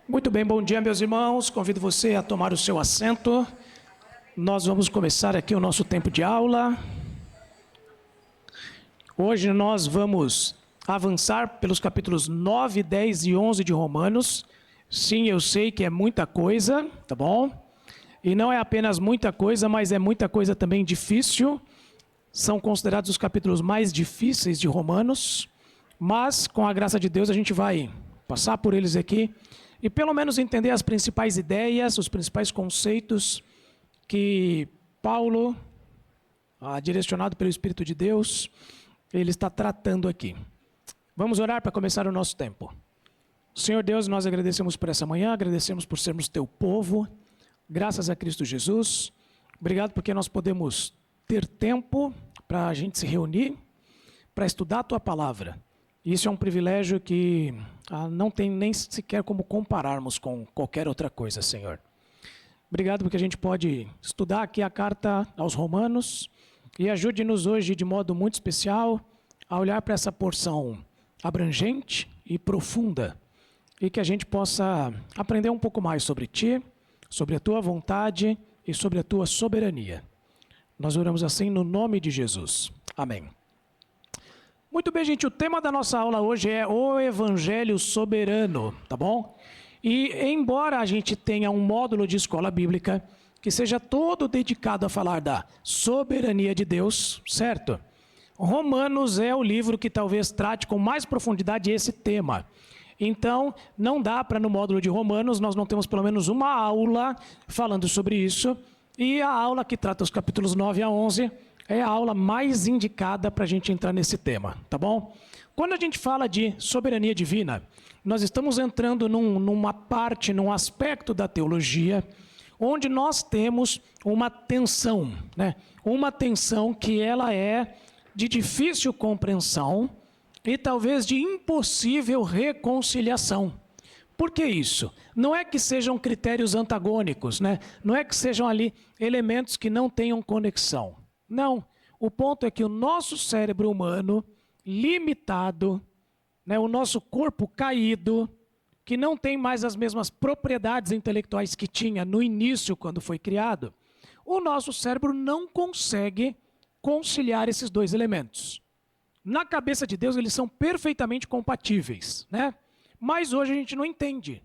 Muito bem, bom dia, meus irmãos. Convido você a tomar o seu assento. Nós vamos começar aqui o nosso tempo de aula. Hoje nós vamos avançar pelos capítulos 9, 10 e 11 de Romanos. Sim, eu sei que é muita coisa, tá bom? E não é apenas muita coisa, mas é muita coisa também difícil. São considerados os capítulos mais difíceis de Romanos. Mas, com a graça de Deus, a gente vai passar por eles aqui e pelo menos entender as principais ideias, os principais conceitos que Paulo, direcionado pelo Espírito de Deus, ele está tratando aqui. Vamos orar para começar o nosso tempo. Senhor Deus, nós agradecemos por essa manhã, agradecemos por sermos teu povo, graças a Cristo Jesus. Obrigado porque nós podemos ter tempo para a gente se reunir, para estudar a tua palavra. Isso é um privilégio que não tem nem sequer como compararmos com qualquer outra coisa, Senhor. Obrigado porque a gente pode estudar aqui a carta aos Romanos e ajude-nos hoje de modo muito especial a olhar para essa porção abrangente e profunda e que a gente possa aprender um pouco mais sobre Ti, sobre a Tua vontade e sobre a Tua soberania. Nós oramos assim no nome de Jesus. Amém. Muito bem, gente, o tema da nossa aula hoje é o Evangelho Soberano, tá bom? E embora a gente tenha um módulo de escola bíblica que seja todo dedicado a falar da soberania de Deus, certo? Romanos é o livro que talvez trate com mais profundidade esse tema. Então, não dá para no módulo de Romanos, nós não temos pelo menos uma aula falando sobre isso. E a aula que trata os capítulos 9 a 11 é a aula mais indicada para a gente entrar nesse tema, tá bom? Quando a gente fala de soberania divina, nós estamos entrando numa parte, num aspecto da teologia, onde nós temos uma tensão, né? Uma tensão que ela é de difícil compreensão e talvez de impossível reconciliação. Por que isso? Não é que sejam critérios antagônicos, né? Não é que sejam ali elementos que não tenham conexão. Não, o ponto é que o nosso cérebro humano, limitado, né, o nosso corpo caído, que não tem mais as mesmas propriedades intelectuais que tinha no início quando foi criado, o nosso cérebro não consegue conciliar esses dois elementos. Na cabeça de Deus eles são perfeitamente compatíveis, né? Mas hoje a gente não entende.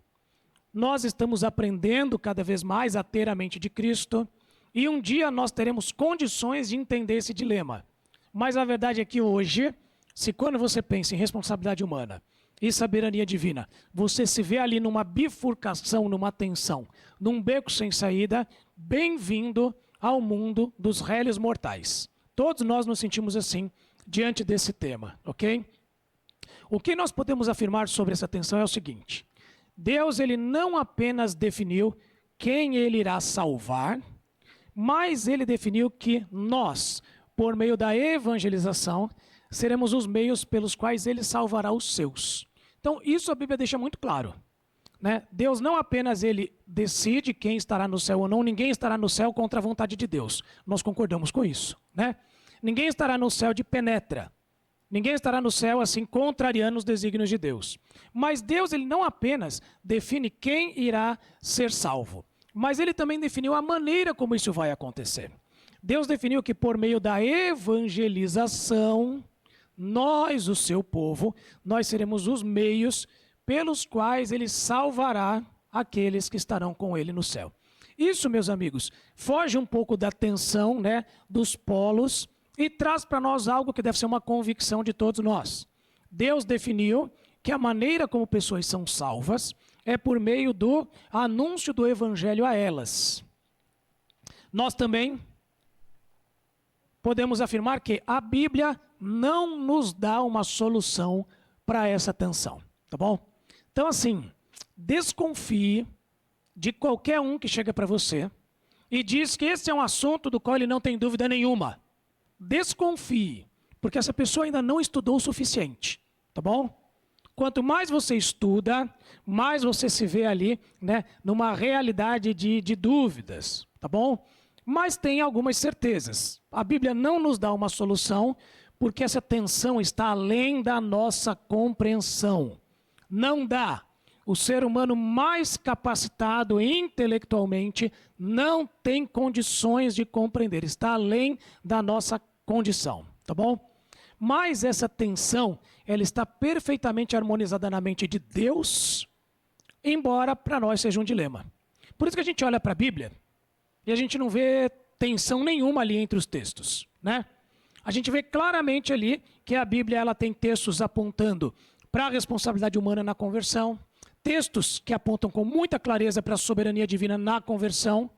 Nós estamos aprendendo cada vez mais a ter a mente de Cristo, e um dia nós teremos condições de entender esse dilema. Mas a verdade é que hoje, se quando você pensa em responsabilidade humana e soberania divina, você se vê ali numa bifurcação, numa tensão, num beco sem saída, bem-vindo ao mundo dos réis mortais. Todos nós nos sentimos assim diante desse tema, ok? O que nós podemos afirmar sobre essa tensão é o seguinte: Deus ele não apenas definiu quem ele irá salvar, mas ele definiu que nós, por meio da evangelização, seremos os meios pelos quais ele salvará os seus. Então, isso a Bíblia deixa muito claro, né? Deus não apenas ele decide quem estará no céu ou não, ninguém estará no céu contra a vontade de Deus. Nós concordamos com isso, né? Ninguém estará no céu de penetra. Ninguém estará no céu assim contrariando os desígnios de Deus. Mas Deus ele não apenas define quem irá ser salvo, mas ele também definiu a maneira como isso vai acontecer. Deus definiu que por meio da evangelização, nós, o seu povo, nós seremos os meios pelos quais ele salvará aqueles que estarão com ele no céu. Isso, meus amigos, foge um pouco da tensão, né, dos polos e traz para nós algo que deve ser uma convicção de todos nós. Deus definiu que a maneira como pessoas são salvas é por meio do anúncio do evangelho a elas. Nós também podemos afirmar que a Bíblia não nos dá uma solução para essa tensão, tá bom? Então assim, desconfie de qualquer um que chega para você e diz que esse é um assunto do qual ele não tem dúvida nenhuma. Desconfie, porque essa pessoa ainda não estudou o suficiente, tá bom? Quanto mais você estuda, mais você se vê ali, né, numa realidade de dúvidas, tá bom? Mas tem algumas certezas. A Bíblia não nos dá uma solução, porque essa tensão está além da nossa compreensão. Não dá. o ser humano mais capacitado intelectualmente não tem condições de compreender, está além da nossa condição, tá bom? Mas essa tensão, ela está perfeitamente harmonizada na mente de Deus, embora para nós seja um dilema. Por isso que a gente olha para a Bíblia e a gente não vê tensão nenhuma ali entre os textos, né? A gente vê claramente ali que a Bíblia ela tem textos apontando para a responsabilidade humana na conversão, textos que apontam com muita clareza para a soberania divina na conversão.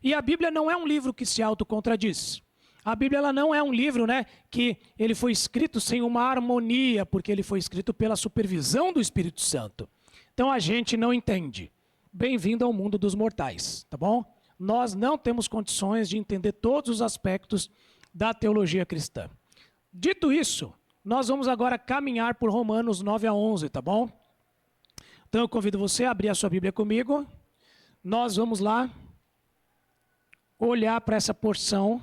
E a Bíblia não é um livro que se autocontradiz. A Bíblia ela não é um livro, né, que ele foi escrito sem uma harmonia, porque ele foi escrito pela supervisão do Espírito Santo. Então a gente não entende. Bem-vindo ao mundo dos mortais, tá bom? Nós não temos condições de entender todos os aspectos da teologia cristã. Dito isso, nós vamos agora caminhar por Romanos 9 a 11, tá bom? Então eu convido você a abrir a sua Bíblia comigo. Nós vamos lá olhar para essa porção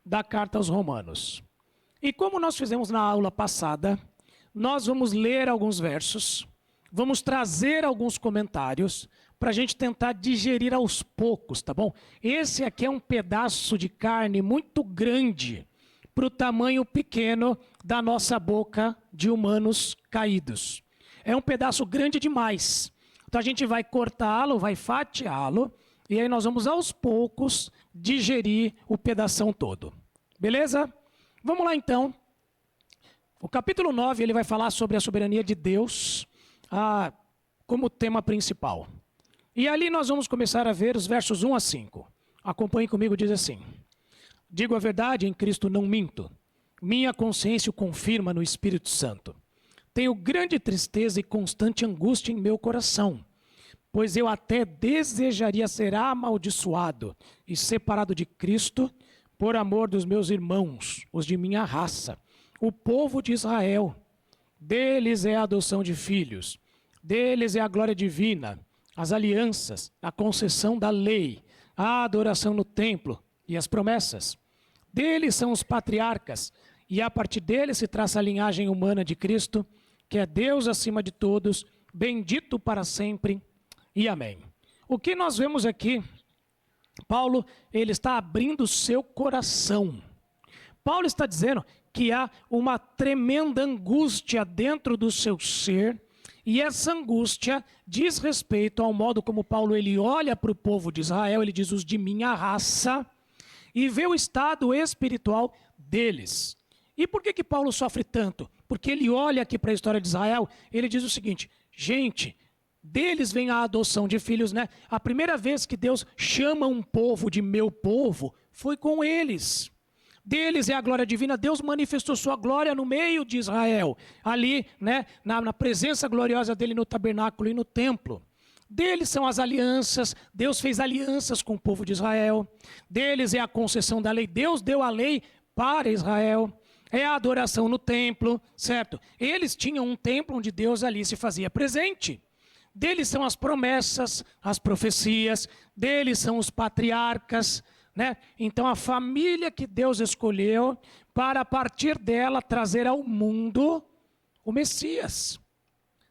da carta aos Romanos. E como nós fizemos na aula passada, nós vamos ler alguns versos, vamos trazer alguns comentários para a gente tentar digerir aos poucos, tá bom? Esse aqui é um pedaço de carne muito grande para o tamanho pequeno da nossa boca de humanos caídos. É um pedaço grande demais. Então a gente vai cortá-lo, vai fatiá-lo, e aí nós vamos aos poucos digerir o pedação todo. Beleza? Vamos lá então. O capítulo 9 ele vai falar sobre a soberania de Deus como tema principal. E ali nós vamos começar a ver os versos 1 a 5. Acompanhe comigo, diz assim: digo a verdade, em Cristo não minto. Minha consciência o confirma no Espírito Santo. Tenho grande tristeza e constante angústia em meu coração, pois eu até desejaria ser amaldiçoado e separado de Cristo por amor dos meus irmãos, os de minha raça, o povo de Israel. Deles é a adoção de filhos, deles é a glória divina, as alianças, a concessão da lei, a adoração no templo e as promessas. Deles são os patriarcas, e a partir deles se traça a linhagem humana de Cristo, que é Deus acima de todos, bendito para sempre, e amém. O que nós vemos aqui, Paulo, ele está abrindo o seu coração. Paulo está dizendo que há uma tremenda angústia dentro do seu ser, e essa angústia diz respeito ao modo como Paulo ele olha para o povo de Israel, ele diz os de minha raça, e vê o estado espiritual deles. E por que Paulo sofre tanto? Porque ele olha aqui para a história de Israel, ele diz o seguinte: gente, deles vem a adoção de filhos, né? A primeira vez que Deus chama um povo de meu povo foi com eles. Deles é a glória divina, Deus manifestou sua glória no meio de Israel, ali, né, na presença gloriosa dele no tabernáculo e no templo. Deles são as alianças, Deus fez alianças com o povo de Israel. Deles é a concessão da lei, Deus deu a lei para Israel. É a adoração no templo, certo? Eles tinham um templo onde Deus ali se fazia presente. Deles são as promessas, as profecias, deles são os patriarcas, né? Então a família que Deus escolheu para a partir dela trazer ao mundo o Messias.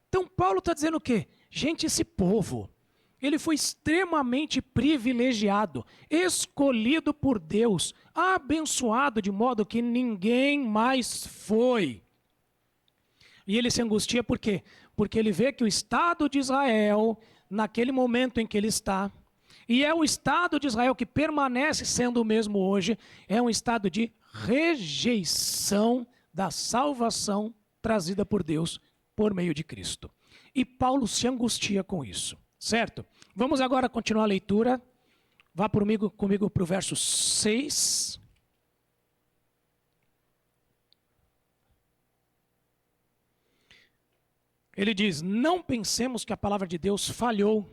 Então Paulo está dizendo o quê? Gente, esse povo, ele foi extremamente privilegiado, escolhido por Deus, abençoado de modo que ninguém mais foi. E ele se angustia por quê? Porque ele vê que o Estado de Israel, naquele momento em que ele está, e é o Estado de Israel que permanece sendo o mesmo hoje, é um estado de rejeição da salvação trazida por Deus por meio de Cristo. E Paulo se angustia com isso, certo? Vamos agora continuar a leitura. Vá comigo para o verso 6. Ele diz: não pensemos que a palavra de Deus falhou,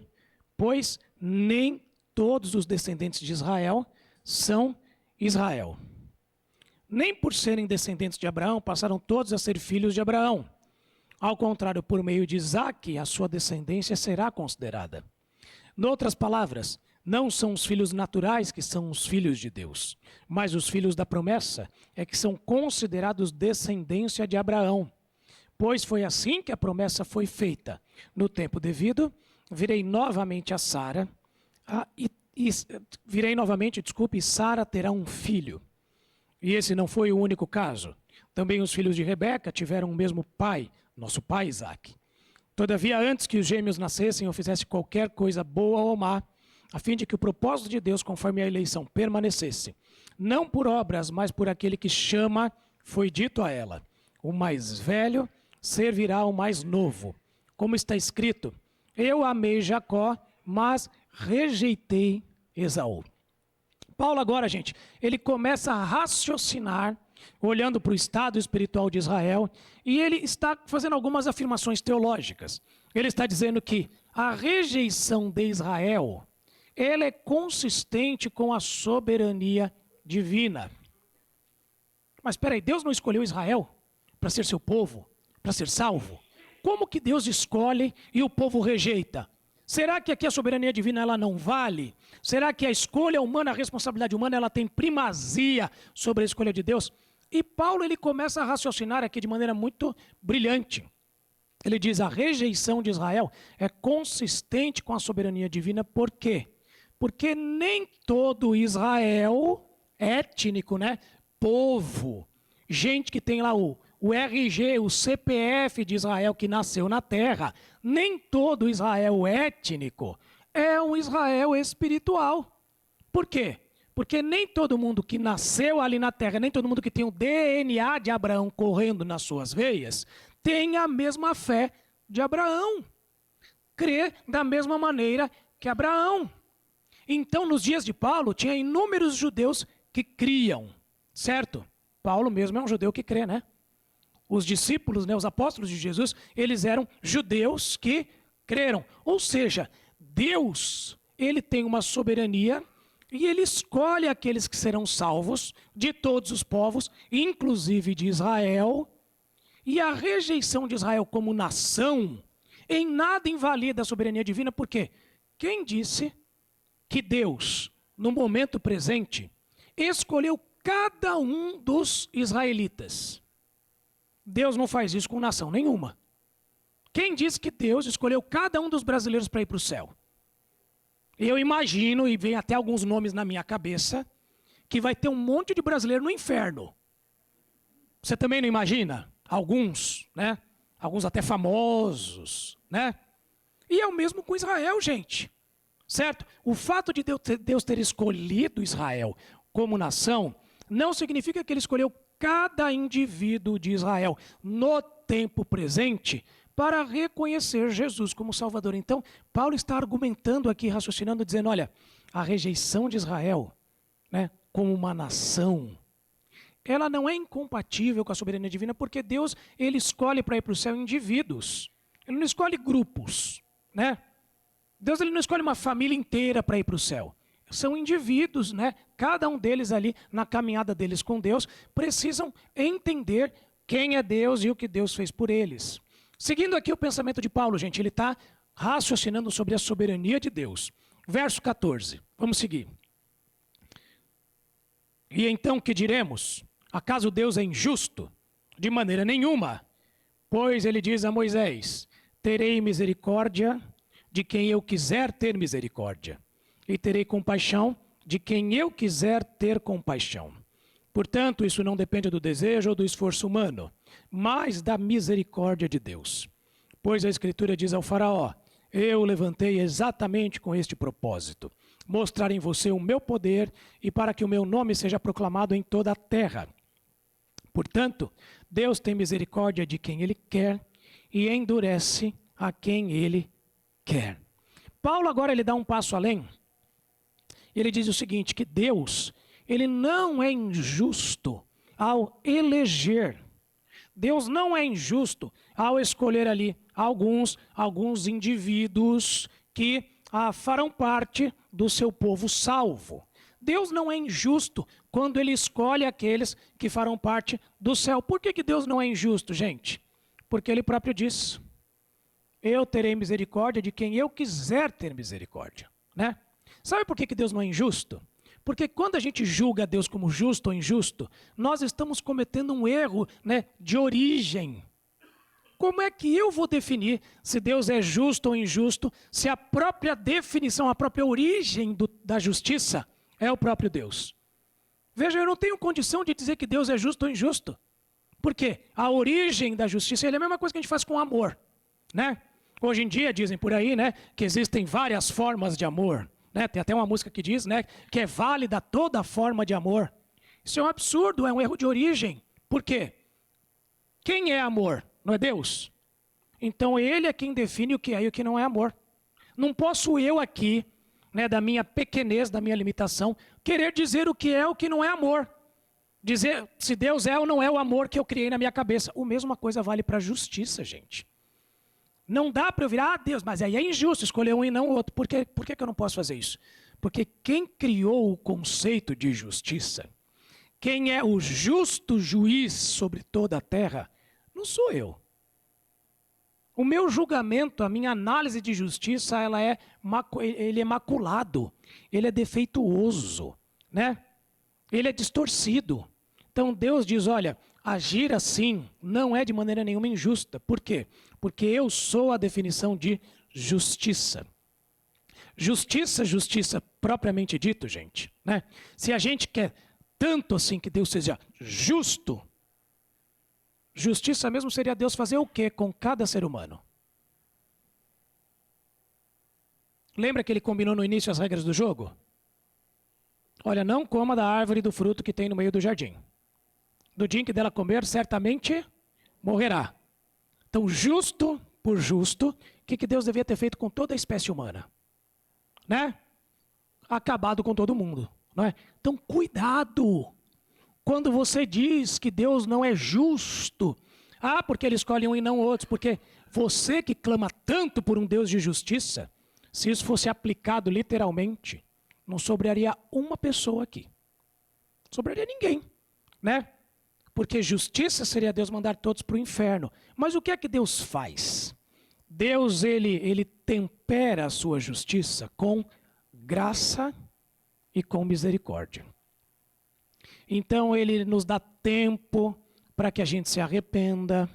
pois nem todos os descendentes de Israel são Israel. Nem por serem descendentes de Abraão, passaram todos a ser filhos de Abraão. Ao contrário, por meio de Isaque, a sua descendência será considerada. Noutras palavras, não são os filhos naturais que são os filhos de Deus, mas os filhos da promessa é que são considerados descendência de Abraão. Pois foi assim que a promessa foi feita. No tempo devido, virei novamente a Sara, e Sara terá um filho. E esse não foi o único caso. Também os filhos de Rebeca tiveram o mesmo pai, nosso pai Isaque. Todavia, antes que os gêmeos nascessem, eu fizesse qualquer coisa boa ou má, a fim de que o propósito de Deus, conforme a eleição, permanecesse. Não por obras, mas por aquele que chama, foi dito a ela: o mais velho servirá ao mais novo. Como está escrito: eu amei Jacó, mas rejeitei Esaú. Paulo agora, gente, ele começa a raciocinar, olhando para o estado espiritual de Israel, e ele está fazendo algumas afirmações teológicas. Ele está dizendo que a rejeição de Israel, ela é consistente com a soberania divina. Mas espera aí, Deus não escolheu Israel para ser seu povo, para ser salvo? Como que Deus escolhe e o povo rejeita? Será que aqui a soberania divina ela não vale? Será que a escolha humana, a responsabilidade humana, ela tem primazia sobre a escolha de Deus? E Paulo ele começa a raciocinar aqui de maneira muito brilhante. Ele diz: a rejeição de Israel é consistente com a soberania divina. Por quê? Porque nem todo Israel étnico, né, povo, gente que tem lá o RG, o CPF de Israel que nasceu na terra, nem todo Israel étnico é um Israel espiritual. Por quê? Porque nem todo mundo que nasceu ali na terra, nem todo mundo que tem o DNA de Abraão correndo nas suas veias, tem a mesma fé de Abraão. Crê da mesma maneira que Abraão. Então, nos dias de Paulo, tinha inúmeros judeus que criam, certo? Paulo mesmo é um judeu que crê, né? Os discípulos, né, os apóstolos de Jesus, eles eram judeus que creram. Ou seja, Deus, ele tem uma soberania e ele escolhe aqueles que serão salvos de todos os povos, inclusive de Israel. E a rejeição de Israel como nação em nada invalida a soberania divina, porque quem disse que Deus, no momento presente, escolheu cada um dos israelitas? Deus não faz isso com nação nenhuma. Quem disse que Deus escolheu cada um dos brasileiros para ir para o céu? Eu imagino, e vem até alguns nomes na minha cabeça, que vai ter um monte de brasileiro no inferno. Você também não imagina? Alguns, né? Alguns até famosos, né? E é o mesmo com Israel, gente. Certo? O fato de Deus ter escolhido Israel como nação não significa que ele escolheu cada indivíduo de Israel no tempo presente para reconhecer Jesus como Salvador. Então, Paulo está argumentando aqui, raciocinando, dizendo: olha, a rejeição de Israel, né, como uma nação, ela não é incompatível com a soberania divina, porque Deus, ele escolhe para ir para o céu indivíduos. Ele não escolhe grupos, né? Deus, ele não escolhe uma família inteira para ir para o céu. São indivíduos, né? Cada um deles ali, na caminhada deles com Deus, precisam entender quem é Deus e o que Deus fez por eles. Seguindo aqui o pensamento de Paulo, gente, ele está raciocinando sobre a soberania de Deus. Verso 14, vamos seguir. E então que diremos? Acaso Deus é injusto? De maneira nenhuma. Pois ele diz a Moisés: terei misericórdia de quem eu quiser ter misericórdia, e terei compaixão de quem eu quiser ter compaixão. Portanto, isso não depende do desejo ou do esforço humano, mas da misericórdia de Deus. Pois a Escritura diz ao faraó: eu o levantei exatamente com este propósito, mostrar em você o meu poder e para que o meu nome seja proclamado em toda a terra. Portanto, Deus tem misericórdia de quem Ele quer e endurece a quem Ele quer. Paulo agora ele dá um passo além. Ele diz o seguinte, que Deus, ele não é injusto ao eleger. Deus não é injusto ao escolher ali alguns indivíduos que farão parte do seu povo salvo. Deus não é injusto quando ele escolhe aqueles que farão parte do céu. Por que Deus não é injusto, gente? Porque ele próprio diz: eu terei misericórdia de quem eu quiser ter misericórdia, né? Sabe por que Deus não é injusto? Porque quando a gente julga Deus como justo ou injusto, nós estamos cometendo um erro, né, de origem. como é que eu vou definir se Deus é justo ou injusto, se a própria definição, a própria origem da justiça é o próprio Deus? Veja, eu não tenho condição de dizer que Deus é justo ou injusto. Por quê? A origem da justiça é a mesma coisa que a gente faz com amor, né? Hoje em dia dizem por aí, né, que existem várias formas de amor, né? Tem até uma música que diz, né, que é válida toda forma de amor. Isso é um absurdo, é um erro de origem. Por quê? Quem é amor? Não é Deus? Então ele é quem define o que é e o que não é amor. Não posso eu aqui, né, da minha pequenez, da minha limitação, querer dizer o que é o que não é amor. Dizer se Deus é ou não é o amor que eu criei na minha cabeça. A mesma coisa vale para a justiça, gente. Não dá para eu virar, Deus, mas aí é injusto escolher um e não o outro. Por que eu não posso fazer isso? Porque quem criou o conceito de justiça, quem é o justo juiz sobre toda a terra, não sou eu. O meu julgamento, a minha análise de justiça, ele é maculado, ele é defeituoso, né? Ele é distorcido. Então Deus diz, olha, agir assim não é de maneira nenhuma injusta. Por quê? Porque eu sou a definição de justiça. Justiça propriamente dito, gente, né? Se a gente quer tanto assim que Deus seja justo, justiça mesmo seria Deus fazer o quê com cada ser humano? Lembra que ele combinou no início as regras do jogo? Olha, não coma da árvore do fruto que tem no meio do jardim. Do dia em que dela comer, certamente morrerá. Então, justo por justo, o que Deus devia ter feito com toda a espécie humana? Né? Acabado com todo mundo. Não é? Então, cuidado quando você diz que Deus não é justo. Ah, porque ele escolhe um e não outros. Porque você que clama tanto por um Deus de justiça, se isso fosse aplicado literalmente, não sobraria uma pessoa aqui. Não sobraria ninguém, né? Porque justiça seria Deus mandar todos para o inferno. Mas o que é que Deus faz? Deus, ele tempera a sua justiça com graça e com misericórdia. Então ele nos dá tempo para que a gente se arrependa.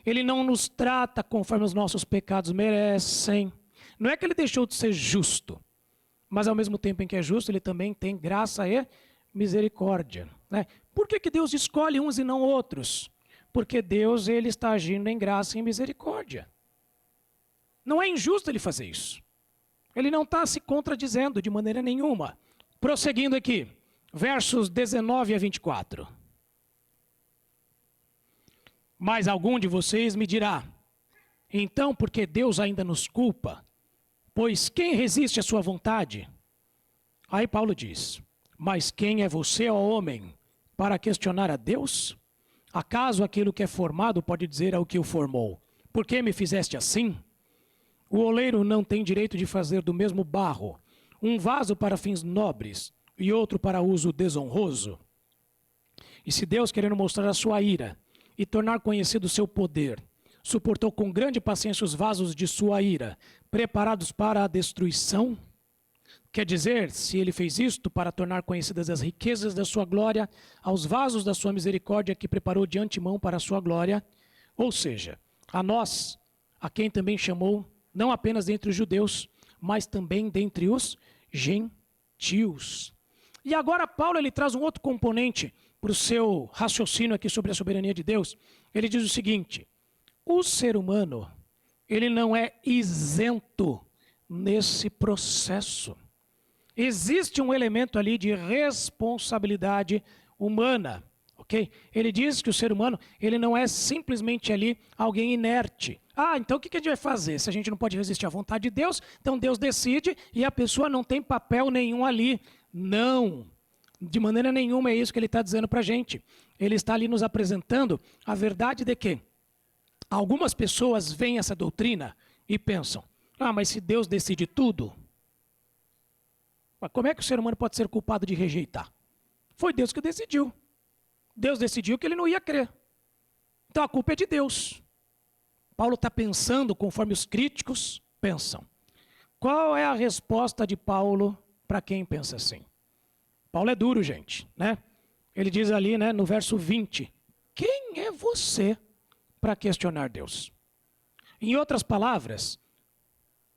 Ele não nos trata conforme os nossos pecados merecem. Não é que ele deixou de ser justo, mas ao mesmo tempo em que é justo, ele também tem graça e misericórdia, né? Por que Deus escolhe uns e não outros? Porque Deus, ele está agindo em graça e em misericórdia. Não é injusto ele fazer isso. Ele não está se contradizendo de maneira nenhuma. Prosseguindo aqui, versos 19 a 24. Mas algum de vocês me dirá, então por que Deus ainda nos culpa? Pois quem resiste à sua vontade? Aí Paulo diz, mas quem é você, ó homem, para questionar a Deus? Acaso aquilo que é formado pode dizer ao que o formou, por que me fizeste assim? O oleiro não tem direito de fazer do mesmo barro um vaso para fins nobres e outro para uso desonroso? E se Deus, querendo mostrar a sua ira e tornar conhecido o seu poder, suportou com grande paciência os vasos de sua ira, preparados para a destruição? Quer dizer, se ele fez isto para tornar conhecidas as riquezas da sua glória aos vasos da sua misericórdia que preparou de antemão para a sua glória, ou seja, a nós, a quem também chamou, não apenas dentre os judeus, mas também dentre os gentios. E agora Paulo ele traz um outro componente para o seu raciocínio aqui sobre a soberania de Deus. Ele diz o seguinte, o ser humano, ele não é isento nesse processo. Existe um elemento ali de responsabilidade humana, ok? Ele diz que o ser humano, ele não é simplesmente ali alguém inerte. Ah, então o que a gente vai fazer? Se a gente não pode resistir à vontade de Deus, então Deus decide e a pessoa não tem papel nenhum ali. Não, de maneira nenhuma é isso que ele está dizendo para a gente. Ele está ali nos apresentando a verdade de que algumas pessoas veem essa doutrina e pensam, ah, mas se Deus decide tudo, como é que o ser humano pode ser culpado de rejeitar? Foi Deus que decidiu. Deus decidiu que ele não ia crer. Então a culpa é de Deus. Paulo está pensando conforme os críticos pensam. Qual é a resposta de Paulo para quem pensa assim? Paulo é duro, gente, né? Ele diz ali, né, no verso 20, quem é você para questionar Deus? Em outras palavras,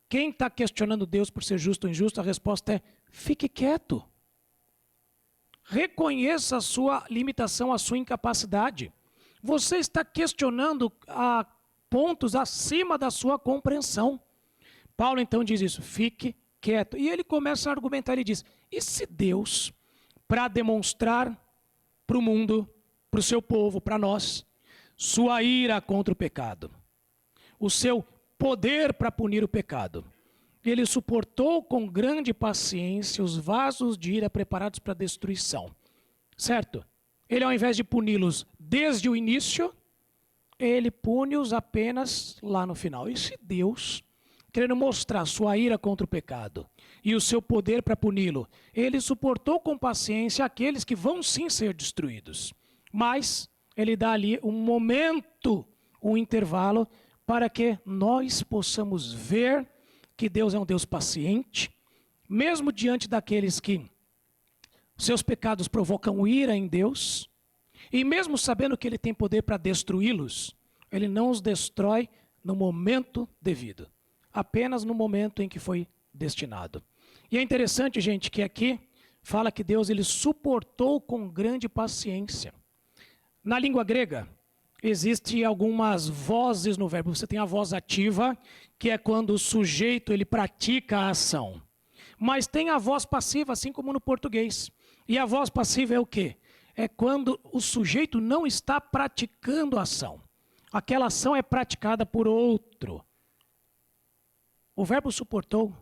quem está questionando Deus por ser justo ou injusto, a resposta é: fique quieto. Reconheça a sua limitação, a sua incapacidade. Você está questionando a pontos acima da sua compreensão. Paulo então diz isso: fique quieto. E ele começa a argumentar, ele diz: e se Deus, para demonstrar para o mundo, para o seu povo, para nós, sua ira contra o pecado, o seu poder para punir o pecado, ele suportou com grande paciência os vasos de ira preparados para destruição, certo? Ele, ao invés de puni-los desde o início, ele pune-os apenas lá no final. E se Deus, querendo mostrar sua ira contra o pecado e o seu poder para puni-lo, ele suportou com paciência aqueles que vão sim ser destruídos, mas ele dá ali um momento, um intervalo, para que nós possamos ver que Deus é um Deus paciente, mesmo diante daqueles que seus pecados provocam ira em Deus, e mesmo sabendo que ele tem poder para destruí-los, ele não os destrói no momento devido, apenas no momento em que foi destinado. E é interessante, gente, que aqui fala que Deus ele suportou com grande paciência. Na língua grega, existem algumas vozes no verbo. Você tem a voz ativa, que é quando o sujeito ele pratica a ação. Mas tem a voz passiva, assim como no português. E a voz passiva é o quê? É quando o sujeito não está praticando a ação. Aquela ação é praticada por outro. O verbo suportou,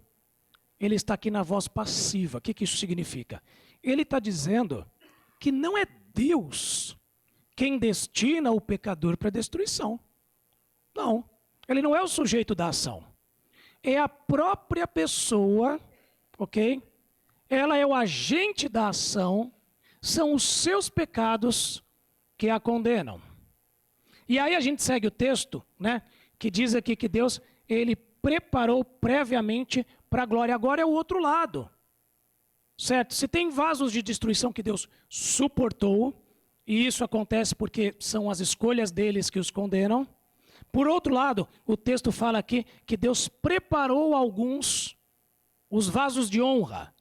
ele está aqui na voz passiva. O que isso significa? Ele está dizendo que não é Deus quem destina o pecador para a destruição. Não, ele não é o sujeito da ação. É a própria pessoa, ok? Ela é o agente da ação, são os seus pecados que a condenam. E aí a gente segue o texto, né, que diz aqui que Deus, ele preparou previamente para a glória. Agora é o outro lado, certo? Se tem vasos de destruição que Deus suportou, e isso acontece porque são as escolhas deles que os condenam. Por outro lado, o texto fala aqui que Deus preparou alguns, os vasos de honra,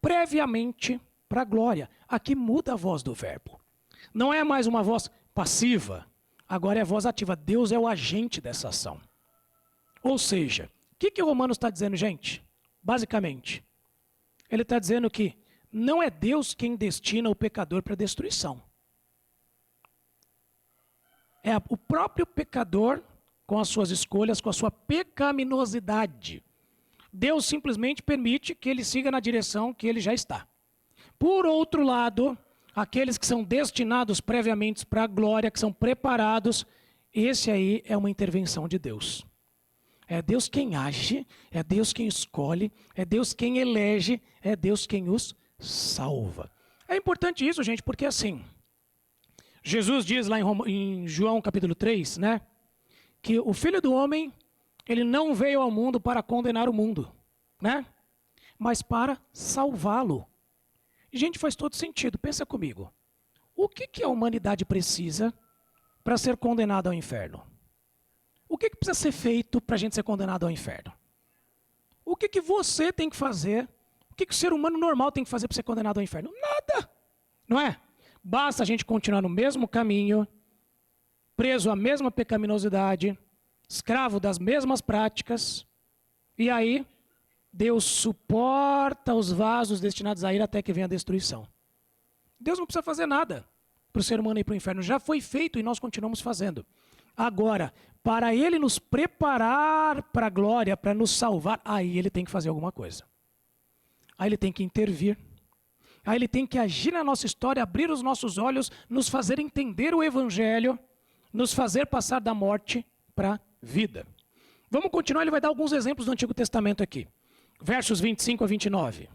previamente para a glória. Aqui muda a voz do verbo. Não é mais uma voz passiva, agora é voz ativa. Deus é o agente dessa ação. Ou seja, o que o Romanos está dizendo, gente? Basicamente, ele está dizendo que não é Deus quem destina o pecador para a destruição. É o próprio pecador, com as suas escolhas, com a sua pecaminosidade. Deus simplesmente permite que ele siga na direção que ele já está. Por outro lado, aqueles que são destinados previamente para a glória, que são preparados, esse aí é uma intervenção de Deus. É Deus quem age, é Deus quem escolhe, é Deus quem elege, é Deus quem os salva. É importante isso, gente, porque assim, Jesus diz lá em João capítulo 3, né, que o Filho do Homem, ele não veio ao mundo para condenar o mundo, né, mas para salvá-lo. E, gente, faz todo sentido. Pensa comigo. O que a humanidade precisa para ser condenada ao inferno? O que precisa ser feito para a gente ser condenado ao inferno? O que você tem que fazer? O que o ser humano normal tem que fazer para ser condenado ao inferno? Nada, não é? Basta a gente continuar no mesmo caminho, preso à mesma pecaminosidade, escravo das mesmas práticas, e aí Deus suporta os vasos destinados a ira até que venha a destruição. Deus não precisa fazer nada para o ser humano ir para o inferno. Já foi feito e nós continuamos fazendo. Agora, para ele nos preparar para a glória, para nos salvar, aí ele tem que fazer alguma coisa. Aí ele tem que intervir. Aí ele tem que agir na nossa história, abrir os nossos olhos, nos fazer entender o Evangelho, nos fazer passar da morte para a vida. Vamos continuar, ele vai dar alguns exemplos do Antigo Testamento aqui. Versos 25 a 29.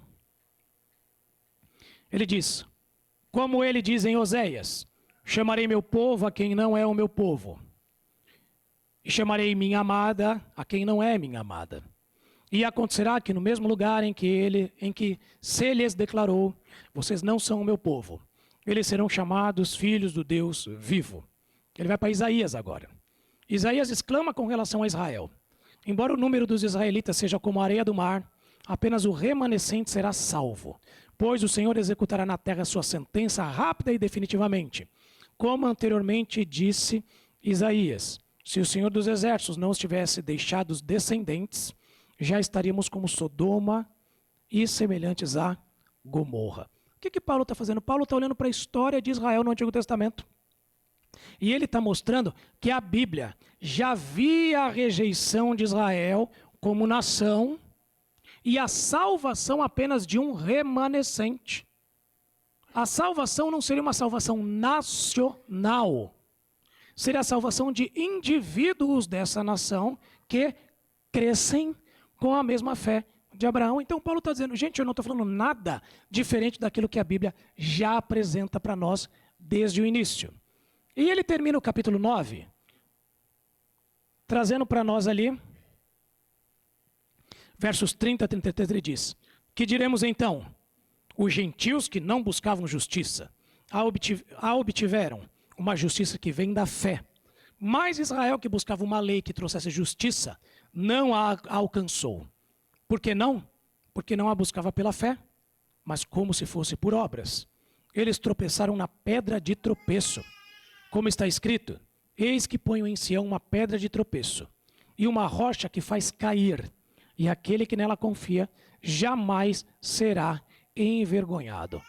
Ele diz, como ele diz em Oséias, chamarei meu povo a quem não é o meu povo, e chamarei minha amada a quem não é minha amada. E acontecerá que no mesmo lugar em que se lhes declarou, vocês não são o meu povo, eles serão chamados filhos do Deus vivo. Ele vai para Isaías agora. Isaías exclama com relação a Israel: embora o número dos israelitas seja como a areia do mar, apenas o remanescente será salvo, pois o Senhor executará na terra sua sentença rápida e definitivamente. Como anteriormente disse Isaías, se o Senhor dos Exércitos não os tivesse deixado os descendentes, já estaríamos como Sodoma e semelhantes a Gomorra. O que Paulo está fazendo? Paulo está olhando para a história de Israel no Antigo Testamento. E ele está mostrando que a Bíblia já via a rejeição de Israel como nação e a salvação apenas de um remanescente. A salvação não seria uma salvação nacional, seria a salvação de indivíduos dessa nação que crescem com a mesma fé de Abraão. Então Paulo está dizendo, gente, eu não estou falando nada diferente daquilo que a Bíblia já apresenta para nós desde o início. E ele termina o capítulo 9, trazendo para nós ali, versos 30 a 33, ele diz: que diremos então? Os gentios que não buscavam justiça a obtiveram uma justiça que vem da fé. Mas Israel, que buscava uma lei que trouxesse justiça, não a alcançou. Por que não? Porque não a buscava pela fé, mas como se fosse por obras. Eles tropeçaram na pedra de tropeço. Como está escrito: eis que ponho em Sião uma pedra de tropeço e uma rocha que faz cair, e aquele que nela confia jamais será envergonhado.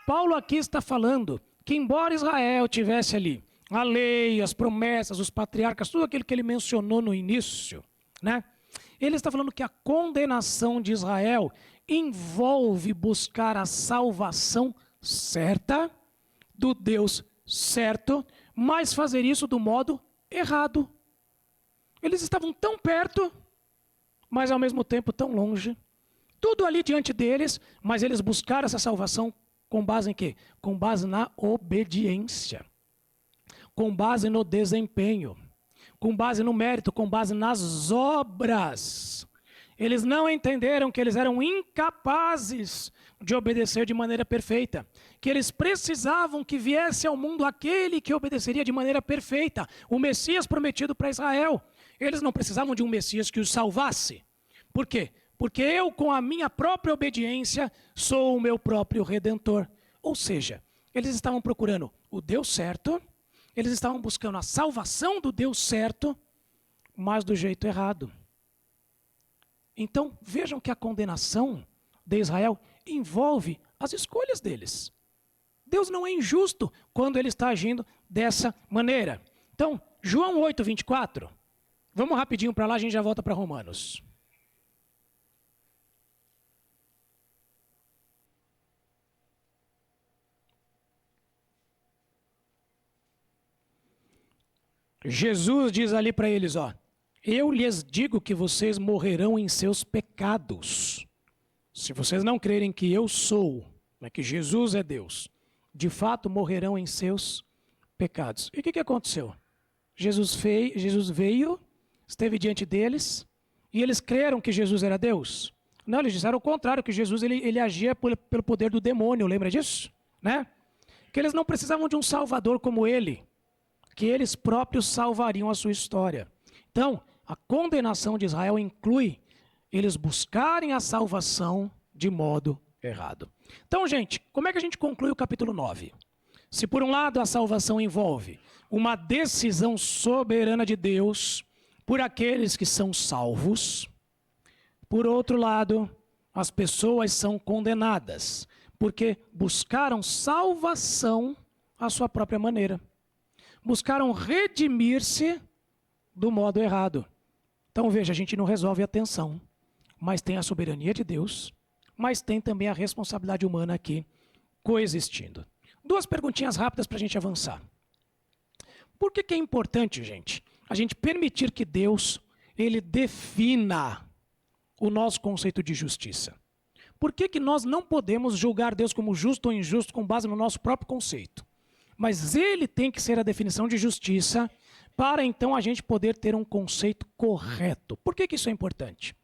Paulo aqui está falando que embora Israel tivesse ali a lei, as promessas, os patriarcas, tudo aquilo que ele mencionou no início, né? Ele está falando que a condenação de Israel envolve buscar a salvação certa, do Deus certo, mas fazer isso do modo errado. Eles estavam tão perto, mas ao mesmo tempo tão longe. Tudo ali diante deles, mas eles buscaram essa salvação com base em quê? Com base na obediência, com base no desempenho, com base no mérito, com base nas obras. Eles não entenderam que eles eram incapazes de obedecer de maneira perfeita, que eles precisavam que viesse ao mundo aquele que obedeceria de maneira perfeita, o Messias prometido para Israel. Eles não precisavam de um Messias que os salvasse. Por quê? Porque eu, com a minha própria obediência, sou o meu próprio Redentor. Ou seja, eles estavam procurando o Deus certo, eles estavam buscando a salvação do Deus certo, mas do jeito errado. Então, vejam que a condenação de Israel envolve as escolhas deles. Deus não é injusto quando ele está agindo dessa maneira. Então, João 8, 24. Vamos rapidinho para lá, a gente já volta para Romanos. Jesus diz ali para eles, ó: eu lhes digo que vocês morrerão em seus pecados. Se vocês não crerem que eu sou, que Jesus é Deus, de fato morrerão em seus pecados. E o que aconteceu? Jesus veio, esteve diante deles, e eles creram que Jesus era Deus? Não, eles disseram o contrário, que Jesus ele agia pelo poder do demônio, lembra disso? Né? Que eles não precisavam de um salvador como ele, que eles próprios salvariam a sua história. Então, a condenação de Israel inclui eles buscarem a salvação de modo errado. Então, gente, como é que a gente conclui o capítulo 9? Se por um lado a salvação envolve uma decisão soberana de Deus por aqueles que são salvos, por outro lado, as pessoas são condenadas, porque buscaram salvação à sua própria maneira. Buscaram redimir-se do modo errado. Então veja, a gente não resolve a tensão, mas tem a soberania de Deus, mas tem também a responsabilidade humana aqui coexistindo. Duas perguntinhas rápidas para a gente avançar. Por que é importante, gente, a gente permitir que Deus ele defina o nosso conceito de justiça? Por que nós não podemos julgar Deus como justo ou injusto com base no nosso próprio conceito? Mas ele tem que ser a definição de justiça para então a gente poder ter um conceito correto. Por que isso é importante?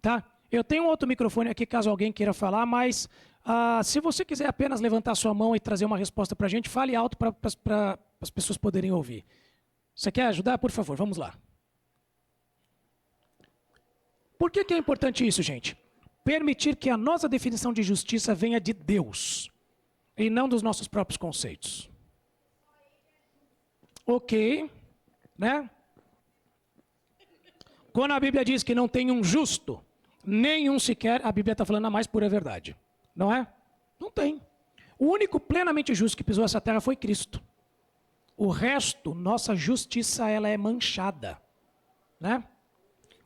Tá? Eu tenho um outro microfone aqui caso alguém queira falar, mas se você quiser apenas levantar sua mão e trazer uma resposta para a gente, fale alto para as pessoas poderem ouvir. Você quer ajudar? Por favor, vamos lá. Por que é importante isso, gente? Permitir que a nossa definição de justiça venha de Deus e não dos nossos próprios conceitos. Ok, né? Quando a Bíblia diz que não tem um justo, nenhum sequer, a Bíblia está falando a mais pura verdade. Não é? Não tem. O único plenamente justo que pisou essa terra foi Cristo. O resto, nossa justiça, ela é manchada. Né?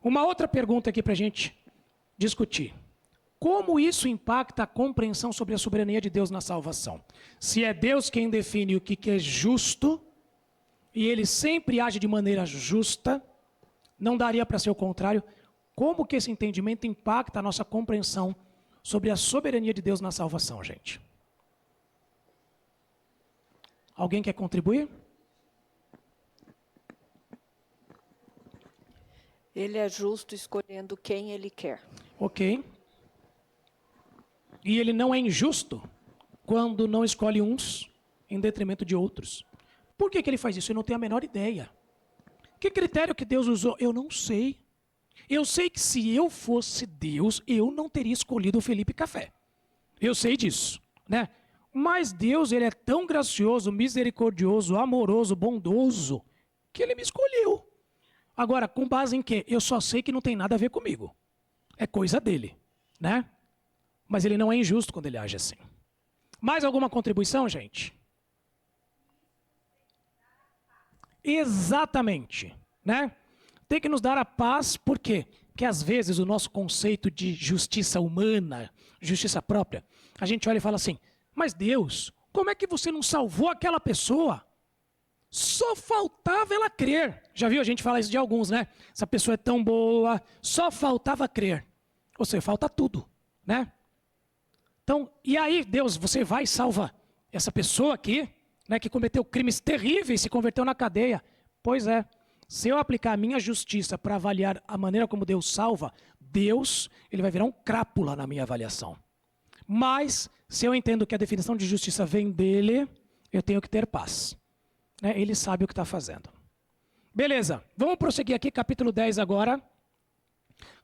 Uma outra pergunta aqui para a gente discutir. Como isso impacta a compreensão sobre a soberania de Deus na salvação? Se é Deus quem define o que é justo, e Ele sempre age de maneira justa, não daria para ser o contrário. Como que esse entendimento impacta a nossa compreensão sobre a soberania de Deus na salvação, gente? Alguém quer contribuir? Ele é justo escolhendo quem ele quer. Ok. E ele não é injusto quando não escolhe uns em detrimento de outros. Por que ele faz isso? Eu não tenho a menor ideia. Que critério que Deus usou? Eu não sei. Eu sei que se eu fosse Deus, eu não teria escolhido o Felipe Café. Eu sei disso, né? Mas Deus, ele é tão gracioso, misericordioso, amoroso, bondoso, que ele me escolheu. Agora, com base em quê? Eu só sei que não tem nada a ver comigo. É coisa dele, né? Mas ele não é injusto quando ele age assim. Mais alguma contribuição, gente? Exatamente, né? Tem que nos dar a paz, por quê? Porque às vezes o nosso conceito de justiça humana, justiça própria, a gente olha e fala assim, mas Deus, como é que você não salvou aquela pessoa? Só faltava ela crer. Já viu a gente falar isso de alguns, né? Essa pessoa é tão boa, só faltava crer. Ou seja, falta tudo, né? Então, e aí, Deus, você vai e salva essa pessoa aqui, né, que cometeu crimes terríveis, se converteu na cadeia. Pois é, se eu aplicar a minha justiça para avaliar a maneira como Deus salva, Deus, ele vai virar um crápula na minha avaliação. Mas, se eu entendo que a definição de justiça vem dele, eu tenho que ter paz. Né? Ele sabe o que está fazendo. Beleza, vamos prosseguir aqui, capítulo 10 agora.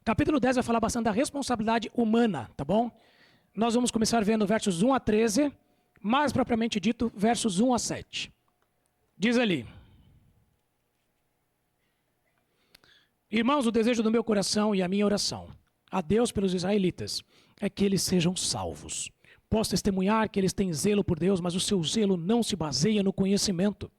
Capítulo 10 vai falar bastante da responsabilidade humana, tá bom? Nós vamos começar vendo versos 1 a 13, mais propriamente dito, versos 1 a 7. Diz ali: Irmãos, o desejo do meu coração e a minha oração a Deus pelos israelitas é que eles sejam salvos. Posso testemunhar que eles têm zelo por Deus, mas o seu zelo não se baseia no conhecimento.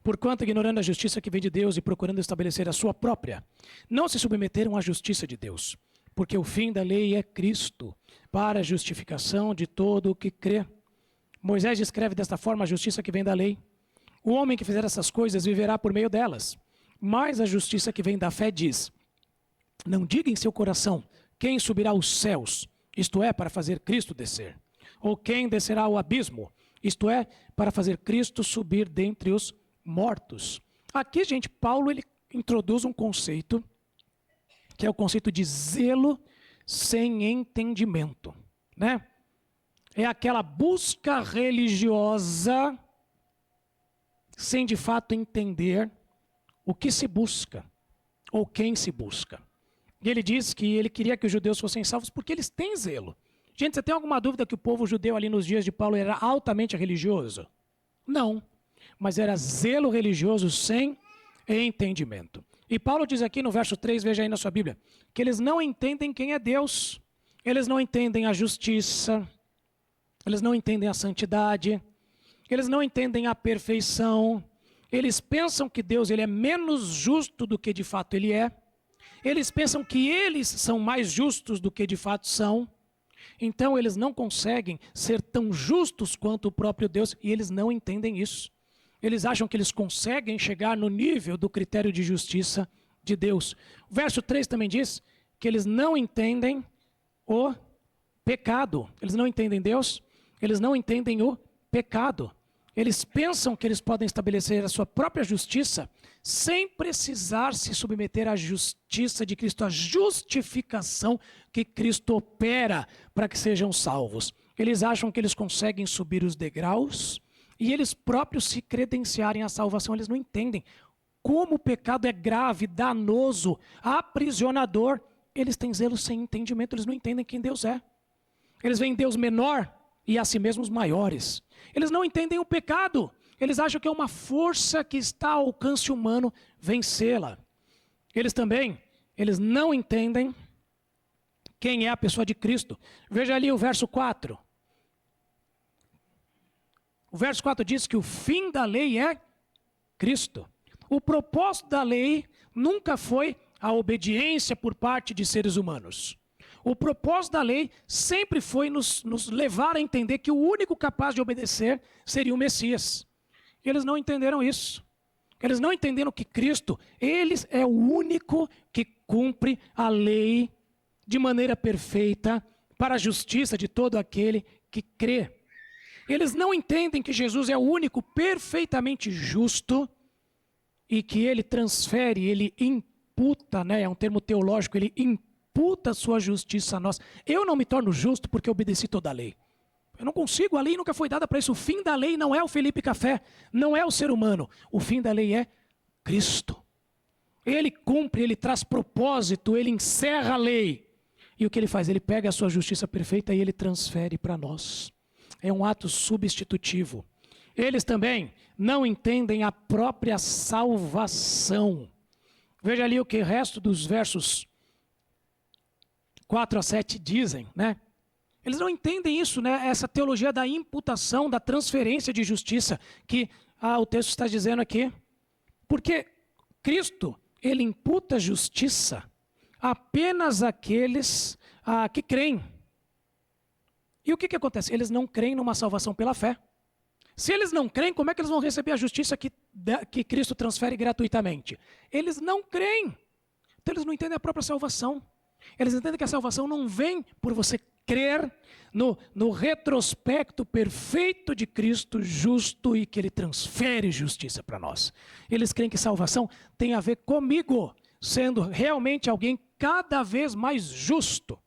Porquanto, ignorando a justiça que vem de Deus e procurando estabelecer a sua própria, não se submeteram à justiça de Deus. Porque o fim da lei é Cristo, para a justificação de todo o que crê. Moisés descreve desta forma a justiça que vem da lei. O homem que fizer essas coisas viverá por meio delas. Mas a justiça que vem da fé diz: não diga em seu coração, quem subirá aos céus, isto é, para fazer Cristo descer. Ou quem descerá ao abismo, isto é, para fazer Cristo subir dentre os mortos. Aqui, gente, Paulo ele introduz um conceito, que é o conceito de zelo sem entendimento, né? É aquela busca religiosa sem de fato entender o que se busca ou quem se busca. E ele diz que ele queria que os judeus fossem salvos porque eles têm zelo. Gente, você tem alguma dúvida que o povo judeu ali nos dias de Paulo era altamente religioso? Não, mas era zelo religioso sem entendimento. E Paulo diz aqui no verso 3, veja aí na sua Bíblia, que eles não entendem quem é Deus, eles não entendem a justiça, eles não entendem a santidade, eles não entendem a perfeição, eles pensam que Deus ele é menos justo do que de fato ele é, eles pensam que eles são mais justos do que de fato são, então eles não conseguem ser tão justos quanto o próprio Deus e eles não entendem isso. Eles acham que eles conseguem chegar no nível do critério de justiça de Deus. O verso 3 também diz que eles não entendem o pecado. Eles não entendem Deus, eles não entendem o pecado. Eles pensam que eles podem estabelecer a sua própria justiça sem precisar se submeter à justiça de Cristo, à justificação que Cristo opera para que sejam salvos. Eles acham que eles conseguem subir os degraus e eles próprios se credenciarem à salvação. Eles não entendem como o pecado é grave, danoso, aprisionador. Eles têm zelo sem entendimento, eles não entendem quem Deus é. Eles veem Deus menor e a si mesmos maiores. Eles não entendem o pecado. Eles acham que é uma força que está ao alcance humano vencê-la. Eles não entendem quem é a pessoa de Cristo. Veja ali o verso 4. O verso 4 diz que o fim da lei é Cristo. O propósito da lei nunca foi a obediência por parte de seres humanos. O propósito da lei sempre foi nos levar a entender que o único capaz de obedecer seria o Messias. E eles não entenderam isso. Eles não entenderam que Cristo, ele é o único que cumpre a lei de maneira perfeita para a justiça de todo aquele que crê. Eles não entendem que Jesus é o único perfeitamente justo e que ele transfere, ele imputa, né? É um termo teológico, ele imputa a sua justiça a nós. Eu não me torno justo porque obedeci toda a lei. Eu não consigo, a lei nunca foi dada para isso. O fim da lei não é o Felipe Café, não é o ser humano. O fim da lei é Cristo. Ele cumpre, ele traz propósito, ele encerra a lei. E o que ele faz? Ele pega a sua justiça perfeita e ele transfere para nós. É um ato substitutivo. Eles também não entendem a própria salvação. Veja ali o que o resto dos versos 4 a 7 dizem, né? Eles não entendem isso, né? Essa teologia da imputação, da transferência de justiça que o texto está dizendo aqui. Porque Cristo, ele imputa justiça apenas àqueles que creem. E o que acontece? Eles não creem numa salvação pela fé. Se eles não creem, como é que eles vão receber a justiça que Cristo transfere gratuitamente? Eles não creem. Então eles não entendem a própria salvação. Eles entendem que a salvação não vem por você crer no retrospecto perfeito de Cristo justo e que ele transfere justiça para nós. Eles creem que salvação tem a ver comigo, sendo realmente alguém cada vez mais justo.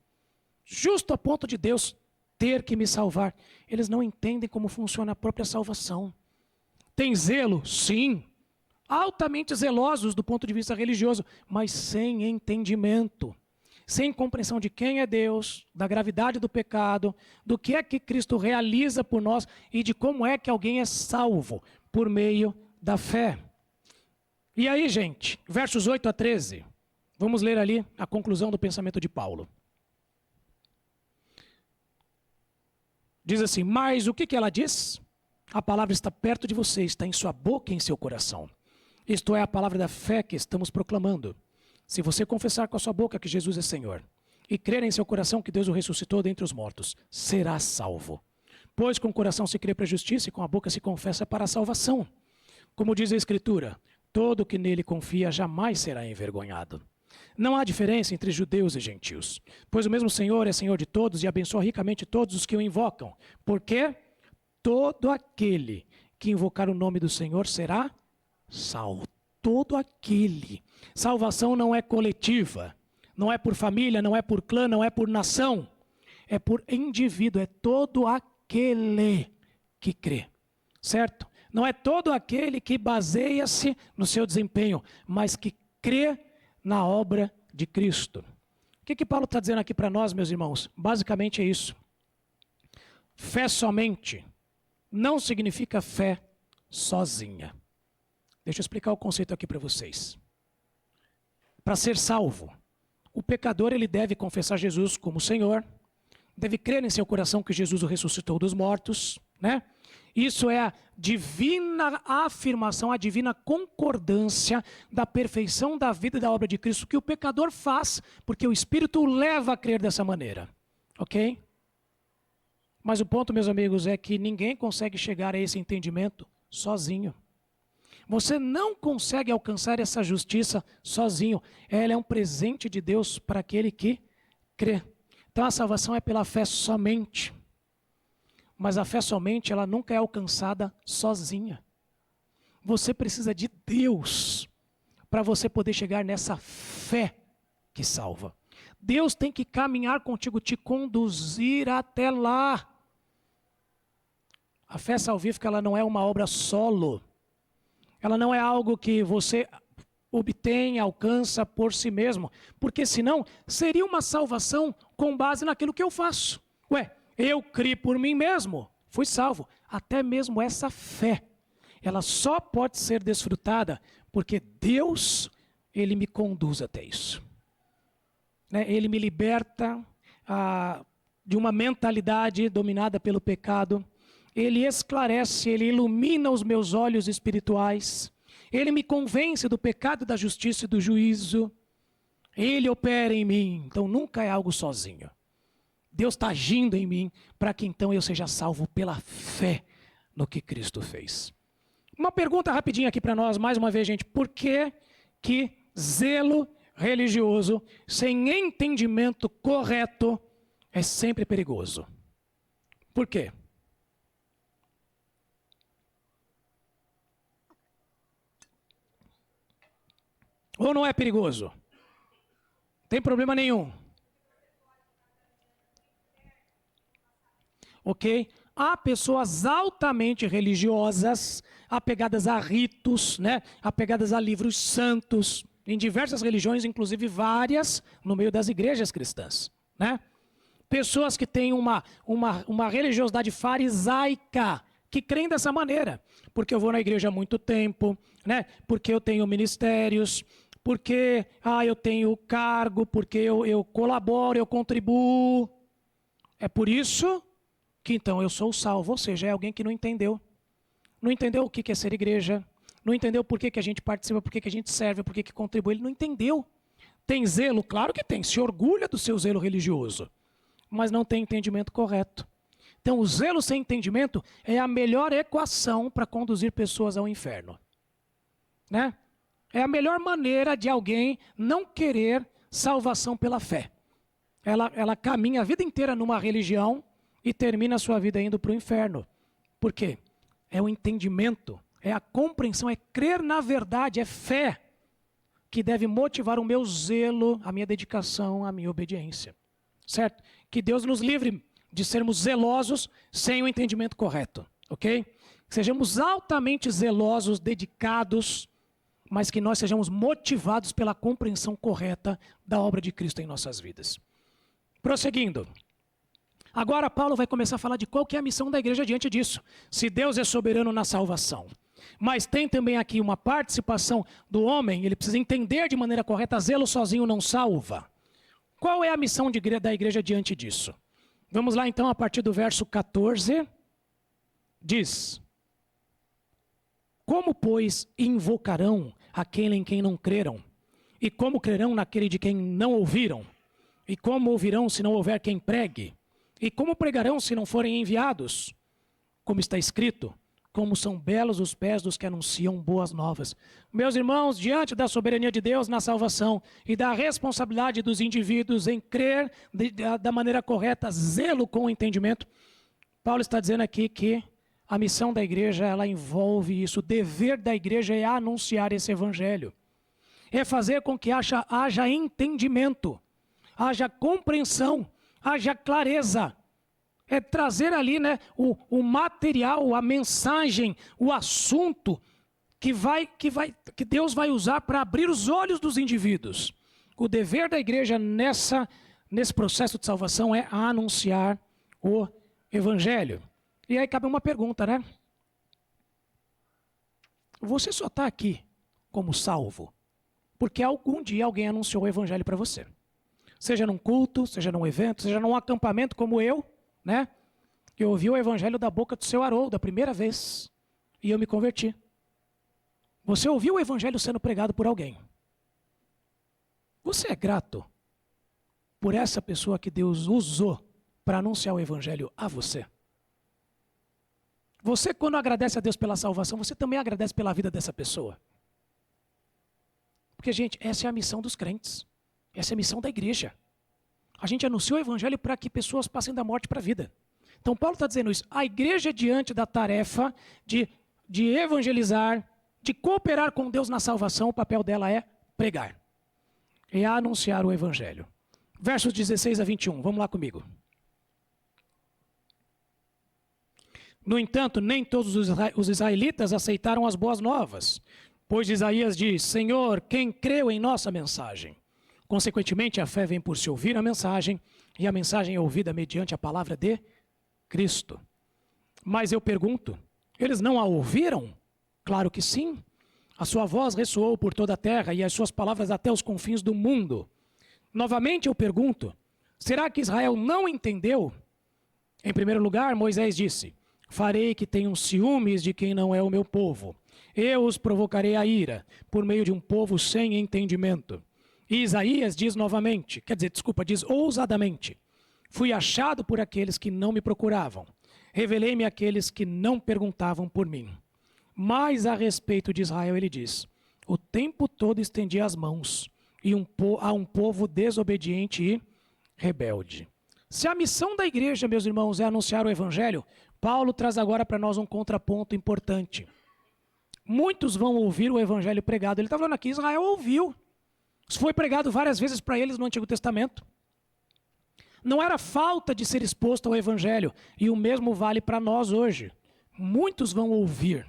Justo a ponto de Deus ter que me salvar. Eles não entendem como funciona a própria salvação. Tem zelo? Sim. Altamente zelosos do ponto de vista religioso, mas sem entendimento. Sem compreensão de quem é Deus, da gravidade do pecado, do que é que Cristo realiza por nós e de como é que alguém é salvo por meio da fé. E aí, gente, versos 8 a 13. Vamos ler ali a conclusão do pensamento de Paulo. Diz assim, mas o que ela diz? A palavra está perto de você, está em sua boca e em seu coração. Isto é a palavra da fé que estamos proclamando. Se você confessar com a sua boca que Jesus é Senhor e crer em seu coração que Deus o ressuscitou dentre os mortos, será salvo. Pois com o coração se crê para a justiça e com a boca se confessa para a salvação. Como diz a Escritura, todo que nele confia jamais será envergonhado. Não há diferença entre judeus e gentios, pois o mesmo Senhor é Senhor de todos e abençoa ricamente todos os que o invocam. Porque todo aquele que invocar o nome do Senhor será salvo. Todo aquele. Salvação não é coletiva, não é por família, não é por clã, não é por nação. É por indivíduo, é todo aquele que crê, certo? Não é todo aquele que baseia-se no seu desempenho, mas que crê na obra de Cristo. O que Paulo está dizendo aqui para nós, meus irmãos? Basicamente é isso. Fé somente não significa fé sozinha. Deixa eu explicar o conceito aqui para vocês. Para ser salvo, o pecador ele deve confessar Jesus como Senhor, deve crer em seu coração que Jesus o ressuscitou dos mortos, né? Isso é a divina afirmação, a divina concordância da perfeição da vida e da obra de Cristo que o pecador faz, porque o Espírito o leva a crer dessa maneira, ok? Mas o ponto, meus amigos, é que ninguém consegue chegar a esse entendimento sozinho. Você não consegue alcançar essa justiça sozinho. Ela é um presente de Deus para aquele que crê. Então a salvação é pela fé somente. Mas a fé somente, ela nunca é alcançada sozinha. Você precisa de Deus para você poder chegar nessa fé que salva. Deus tem que caminhar contigo, te conduzir até lá. A fé salvífica, ela não é uma obra solo. Ela não é algo que você obtém, alcança por si mesmo. Porque senão seria uma salvação com base naquilo que eu faço. Ué, eu criei por mim mesmo, fui salvo. Até mesmo essa fé, ela só pode ser desfrutada porque Deus, Ele me conduz até isso. Né? Ele me liberta de uma mentalidade dominada pelo pecado. Ele esclarece, Ele ilumina os meus olhos espirituais. Ele me convence do pecado, da justiça e do juízo. Ele opera em mim. Então nunca é algo sozinho. Deus está agindo em mim para que então eu seja salvo pela fé no que Cristo fez. Uma pergunta rapidinha aqui para nós, mais uma vez, gente. Por que zelo religioso sem entendimento correto é sempre perigoso? Por quê? Ou não é perigoso? Não tem problema nenhum. Ok? Há pessoas altamente religiosas, apegadas a ritos, né? Apegadas a livros santos, em diversas religiões, inclusive várias no meio das igrejas cristãs, né? Pessoas que têm uma religiosidade farisaica, que creem dessa maneira, porque eu vou na igreja há muito tempo, né? Porque eu tenho ministérios, porque eu tenho cargo, porque eu colaboro, eu contribuo. É por isso que então eu sou salvo, ou seja, é alguém que não entendeu. Não entendeu o que é ser igreja, não entendeu por que a gente participa, por que a gente serve, por que contribui, ele não entendeu. Tem zelo? Claro que tem, se orgulha do seu zelo religioso, mas não tem entendimento correto. Então o zelo sem entendimento é a melhor equação para conduzir pessoas ao inferno. Né? É a melhor maneira de alguém não querer salvação pela fé. Ela caminha a vida inteira numa religião e termina a sua vida indo para o inferno. Por quê? É o entendimento, é a compreensão, é crer na verdade, é fé que deve motivar o meu zelo, a minha dedicação, a minha obediência. Certo? Que Deus nos livre de sermos zelosos sem o entendimento correto. Ok? Que sejamos altamente zelosos, dedicados, mas que nós sejamos motivados pela compreensão correta da obra de Cristo em nossas vidas. Prosseguindo. Agora Paulo vai começar a falar de qual que é a missão da igreja diante disso. Se Deus é soberano na salvação. Mas tem também aqui uma participação do homem, ele precisa entender de maneira correta, zelo sozinho não salva. Qual é a missão da igreja diante disso? Vamos lá então a partir do verso 14. Diz: como, pois, invocarão aquele em quem não creram? E como crerão naquele de quem não ouviram? E como ouvirão se não houver quem pregue? E como pregarão se não forem enviados? Como está escrito, como são belos os pés dos que anunciam boas novas. Meus irmãos, diante da soberania de Deus na salvação e da responsabilidade dos indivíduos em crer da maneira correta, zelo com o entendimento, Paulo está dizendo aqui que a missão da igreja, ela envolve isso. O dever da igreja é anunciar esse evangelho. É fazer com que haja entendimento, haja compreensão, haja clareza. É trazer ali, né, o material, a mensagem, o assunto que Deus vai usar para abrir os olhos dos indivíduos. O dever da igreja nesse processo de salvação é anunciar o evangelho. E aí cabe uma pergunta, né? Você só está aqui como salvo porque algum dia alguém anunciou o evangelho para você. Seja num culto, seja num evento, seja num acampamento como eu, né? Eu ouvi o evangelho da boca do seu Haroldo a primeira vez e eu me converti. Você ouviu o evangelho sendo pregado por alguém. Você é grato por essa pessoa que Deus usou para anunciar o evangelho a você? Você, quando agradece a Deus pela salvação, você também agradece pela vida dessa pessoa. Porque, gente, essa é a missão dos crentes. Essa é a missão da igreja. A gente anuncia o evangelho para que pessoas passem da morte para a vida. Então, Paulo está dizendo isso. A igreja, diante da tarefa de evangelizar, de cooperar com Deus na salvação, o papel dela é pregar. É anunciar o evangelho. Versos 16 a 21. Vamos lá comigo. No entanto, nem todos os israelitas aceitaram as boas novas. Pois Isaías diz: Senhor, quem creu em nossa mensagem? Consequentemente, a fé vem por se ouvir a mensagem, e a mensagem é ouvida mediante a palavra de Cristo. Mas eu pergunto, eles não a ouviram? Claro que sim. A sua voz ressoou por toda a terra e as suas palavras até os confins do mundo. Novamente eu pergunto, será que Israel não entendeu? Em primeiro lugar, Moisés disse: farei que tenham ciúmes de quem não é o meu povo. Eu os provocarei a ira, por meio de um povo sem entendimento. E Isaías diz novamente, diz ousadamente: fui achado por aqueles que não me procuravam. Revelei-me àqueles que não perguntavam por mim. Mas a respeito de Israel ele diz: o tempo todo estendi as mãos a um povo desobediente e rebelde. Se a missão da igreja, meus irmãos, é anunciar o evangelho, Paulo traz agora para nós um contraponto importante. Muitos vão ouvir o evangelho pregado. Ele está falando aqui, Israel ouviu. Isso foi pregado várias vezes para eles no Antigo Testamento. Não era falta de ser exposto ao evangelho, e o mesmo vale para nós hoje. Muitos vão ouvir.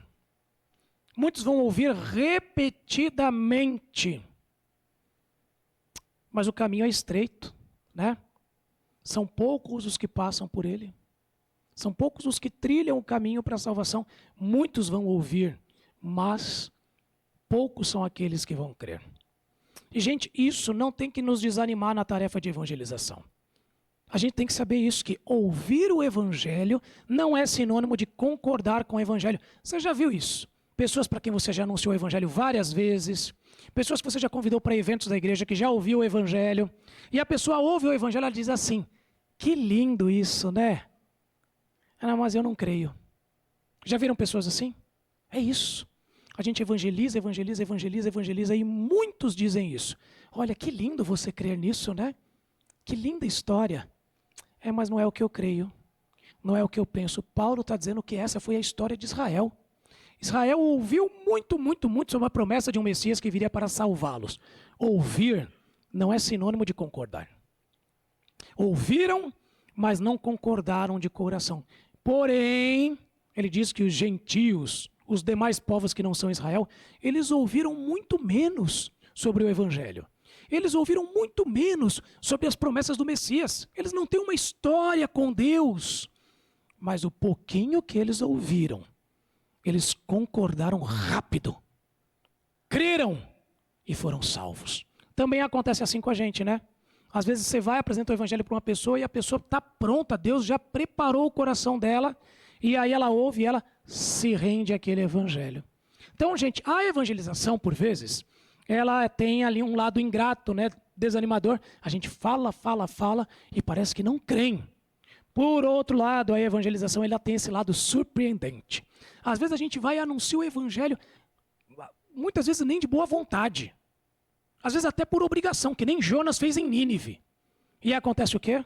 Muitos vão ouvir repetidamente. Mas o caminho é estreito, né? São poucos os que passam por ele. São poucos os que trilham o caminho para a salvação. Muitos vão ouvir, mas poucos são aqueles que vão crer. E, gente, isso não tem que nos desanimar na tarefa de evangelização. A gente tem que saber isso, que ouvir o evangelho não é sinônimo de concordar com o evangelho. Você já viu isso? Pessoas para quem você já anunciou o evangelho várias vezes, pessoas que você já convidou para eventos da igreja, que já ouviu o evangelho, e a pessoa ouve o evangelho e ela diz assim: que lindo isso, né? Ah, mas eu não creio. Já viram pessoas assim? É isso. A gente evangeliza, evangeliza, evangeliza, evangeliza, e muitos dizem isso. Olha, que lindo você crer nisso, né? Que linda história. É, mas não é o que eu creio. Não é o que eu penso. Paulo está dizendo que essa foi a história de Israel. Israel ouviu muito, muito, muito sobre a promessa de um Messias que viria para salvá-los. Ouvir não é sinônimo de concordar. Ouviram, mas não concordaram de coração. Porém, ele diz que os gentios, os demais povos que não são Israel, eles ouviram muito menos sobre o evangelho. Eles ouviram muito menos sobre as promessas do Messias. Eles não têm uma história com Deus. Mas o pouquinho que eles ouviram, eles concordaram rápido, creram e foram salvos. Também acontece assim com a gente, né? Às vezes você vai apresentar o evangelho para uma pessoa e a pessoa está pronta, Deus já preparou o coração dela, e aí ela ouve e ela se rende àquele evangelho. Então, gente, a evangelização, por vezes, ela tem ali um lado ingrato, né? Desanimador. A gente fala e parece que não creem. Por outro lado, a evangelização ela tem esse lado surpreendente. Às vezes a gente vai e anuncia o evangelho, muitas vezes nem de boa vontade. Às vezes até por obrigação, que nem Jonas fez em Nínive. E acontece o quê?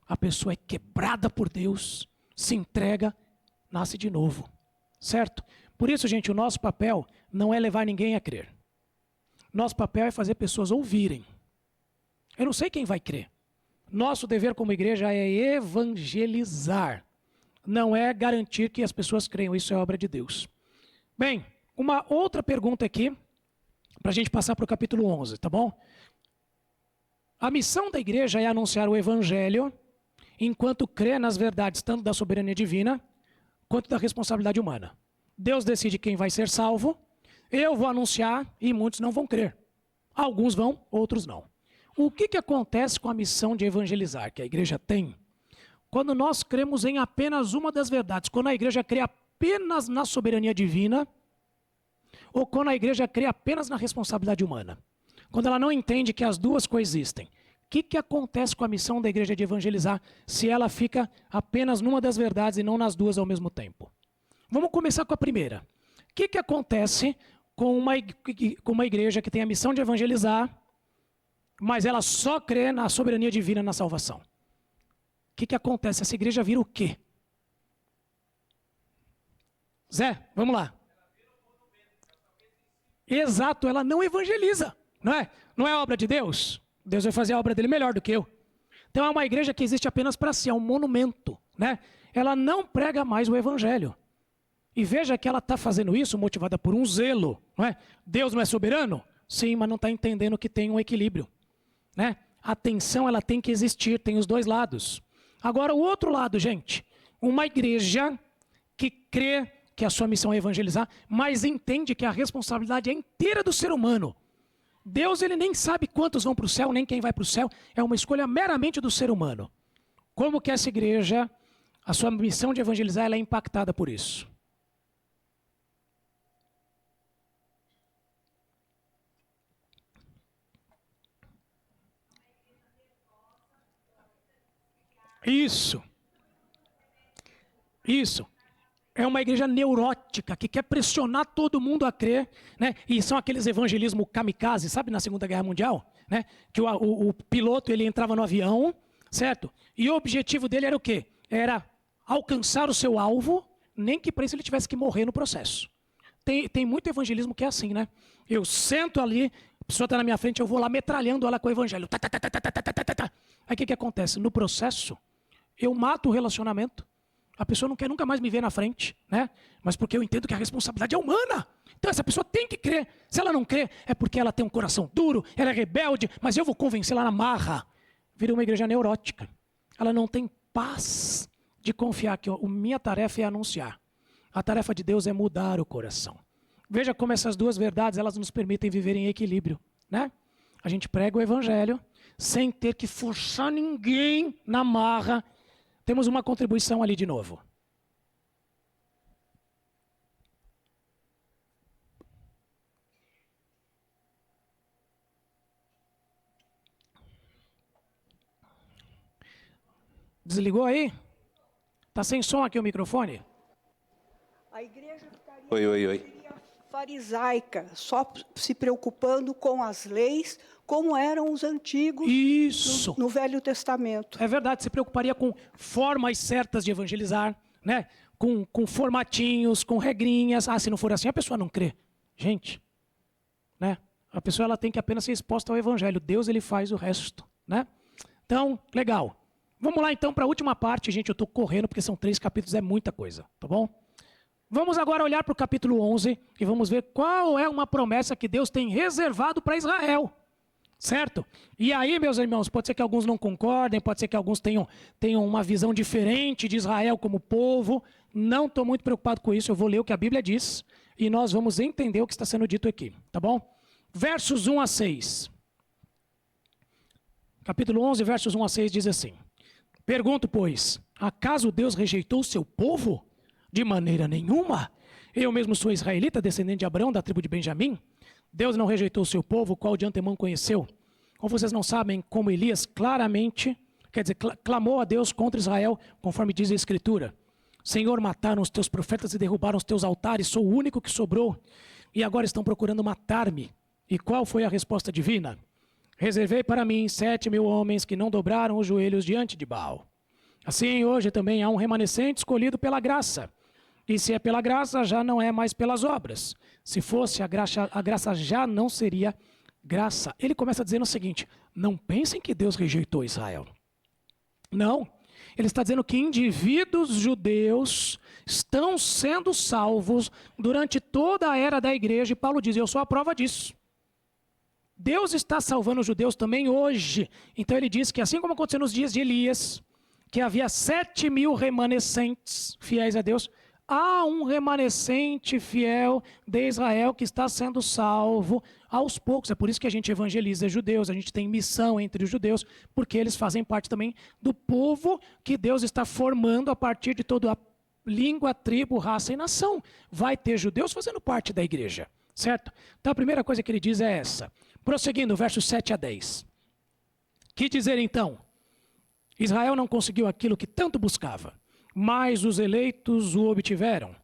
A pessoa é quebrada por Deus, se entrega, nasce de novo. Certo? Por isso, gente, o nosso papel não é levar ninguém a crer. Nosso papel é fazer pessoas ouvirem. Eu não sei quem vai crer. Nosso dever como igreja é evangelizar. Não é garantir que as pessoas creiam. Isso é obra de Deus. Bem, uma outra pergunta aqui, para a gente passar para o capítulo 11, tá bom? A missão da igreja é anunciar o evangelho enquanto crê nas verdades, tanto da soberania divina, quanto da responsabilidade humana. Deus decide quem vai ser salvo, eu vou anunciar e muitos não vão crer. Alguns vão, outros não. O que acontece com a missão de evangelizar que a igreja tem? Quando nós cremos em apenas uma das verdades, quando a igreja crê apenas na soberania divina, ou quando a igreja crê apenas na responsabilidade humana. Quando ela não entende que as duas coexistem. O que acontece com a missão da igreja de evangelizar se ela fica apenas numa das verdades e não nas duas ao mesmo tempo? Vamos começar com a primeira. O que acontece com uma igreja que tem a missão de evangelizar, mas ela só crê na soberania divina na salvação? O que acontece? Essa igreja vira o quê? Zé, vamos lá. Exato, ela não evangeliza, não é? Não é obra de Deus? Deus vai fazer a obra dele melhor do que eu. Então é uma igreja que existe apenas para si, é um monumento, né? Ela não prega mais o evangelho. E veja que ela está fazendo isso motivada por um zelo, não é? Deus não é soberano? Sim, mas não está entendendo que tem um equilíbrio, né? A tensão, ela tem que existir, tem os dois lados. Agora, o outro lado, gente, uma igreja que crê que a sua missão é evangelizar, mas entende que a responsabilidade é inteira do ser humano. Deus, ele nem sabe quantos vão para o céu, nem quem vai para o céu, é uma escolha meramente do ser humano. Como que essa igreja, a sua missão de evangelizar, ela é impactada por isso? Isso. É uma igreja neurótica, que quer pressionar todo mundo a crer, né? E são aqueles evangelismo kamikaze, sabe, na Segunda Guerra Mundial, né? Que o piloto, ele entrava no avião, certo? E o objetivo dele era o quê? Era alcançar o seu alvo, nem que para isso ele tivesse que morrer no processo. Tem muito evangelismo que é assim, né? Eu sento ali, a pessoa está na minha frente, eu vou lá metralhando ela com o evangelho. Aí o que acontece? No processo, eu mato o relacionamento. A pessoa não quer nunca mais me ver na frente, né? Mas porque eu entendo que a responsabilidade é humana. Então essa pessoa tem que crer. Se ela não crê, é porque ela tem um coração duro, ela é rebelde, mas eu vou convencê-la na marra. Vira uma igreja neurótica. Ela não tem paz de confiar que a minha tarefa é anunciar. A tarefa de Deus é mudar o coração. Veja como essas duas verdades, elas nos permitem viver em equilíbrio, né? A gente prega o evangelho sem ter que forçar ninguém na marra. Temos uma contribuição ali de novo. Desligou aí? Tá sem som aqui o microfone? A igreja ficaria Oi. farisaica, só se preocupando com as leis, como eram os antigos Isso. no Velho Testamento. É verdade, se preocuparia com formas certas de evangelizar, né? Com formatinhos, com regrinhas. Ah, se não for assim, a pessoa não crê. Gente, né? A pessoa, ela tem que apenas ser exposta ao evangelho. Deus, ele faz o resto, né? Então, legal. Vamos lá então para a última parte, gente. Eu estou correndo porque são 3 capítulos, é muita coisa, tá bom? Vamos agora olhar para o capítulo 11 e vamos ver qual é uma promessa que Deus tem reservado para Israel. Certo? E aí, meus irmãos, pode ser que alguns não concordem, pode ser que alguns tenham uma visão diferente de Israel como povo. Não estou muito preocupado com isso, eu vou ler o que a Bíblia diz e nós vamos entender o que está sendo dito aqui, tá bom? Versos 1 a 6. Capítulo 11, versos 1 a 6 diz assim: Pergunto, pois, acaso Deus rejeitou o seu povo? De maneira nenhuma. Eu mesmo sou israelita, descendente de Abraão, da tribo de Benjamim. Deus não rejeitou o seu povo, qual de antemão conheceu. Ou vocês não sabem como Elias claramente, clamou a Deus contra Israel, conforme diz a Escritura. Senhor, mataram os teus profetas e derrubaram os teus altares, sou o único que sobrou. E agora estão procurando matar-me. E qual foi a resposta divina? Reservei para mim 7.000 homens que não dobraram os joelhos diante de Baal. Assim, hoje também há um remanescente escolhido pela graça. E se é pela graça, já não é mais pelas obras. Se fosse a graça já não seria graça. Ele começa dizendo o seguinte: não pensem que Deus rejeitou Israel. Não. Ele está dizendo que indivíduos judeus estão sendo salvos durante toda a era da igreja. E Paulo diz, eu sou a prova disso. Deus está salvando os judeus também hoje. Então ele diz que assim como aconteceu nos dias de Elias, que havia 7.000 remanescentes fiéis a Deus, há um remanescente fiel de Israel que está sendo salvo aos poucos. É por isso que a gente evangeliza judeus, a gente tem missão entre os judeus, porque eles fazem parte também do povo que Deus está formando a partir de toda a língua, tribo, raça e nação. Vai ter judeus fazendo parte da igreja, certo? Então a primeira coisa que ele diz é essa. Prosseguindo, versos 7 a 10. Que dizer então? Israel não conseguiu aquilo que tanto buscava, mas os eleitos o obtiveram.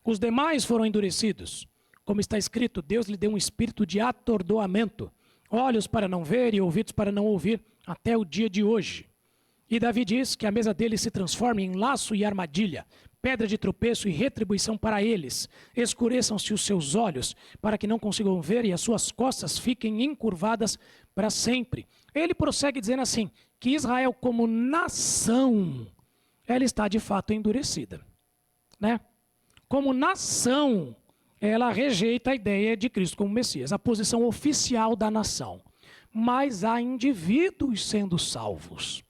Os demais foram endurecidos. Como está escrito, Deus lhe deu um espírito de atordoamento, olhos para não ver e ouvidos para não ouvir, até o dia de hoje. E Davi diz que a mesa deles se transforme em laço e armadilha, pedra de tropeço e retribuição para eles. Escureçam-se os seus olhos, para que não consigam ver, e as suas costas fiquem encurvadas para sempre. Ele prossegue dizendo assim, que Israel como nação, ela está de fato endurecida, né? como nação, ela rejeita a ideia de Cristo como Messias, a posição oficial da nação. Mas há indivíduos sendo salvos.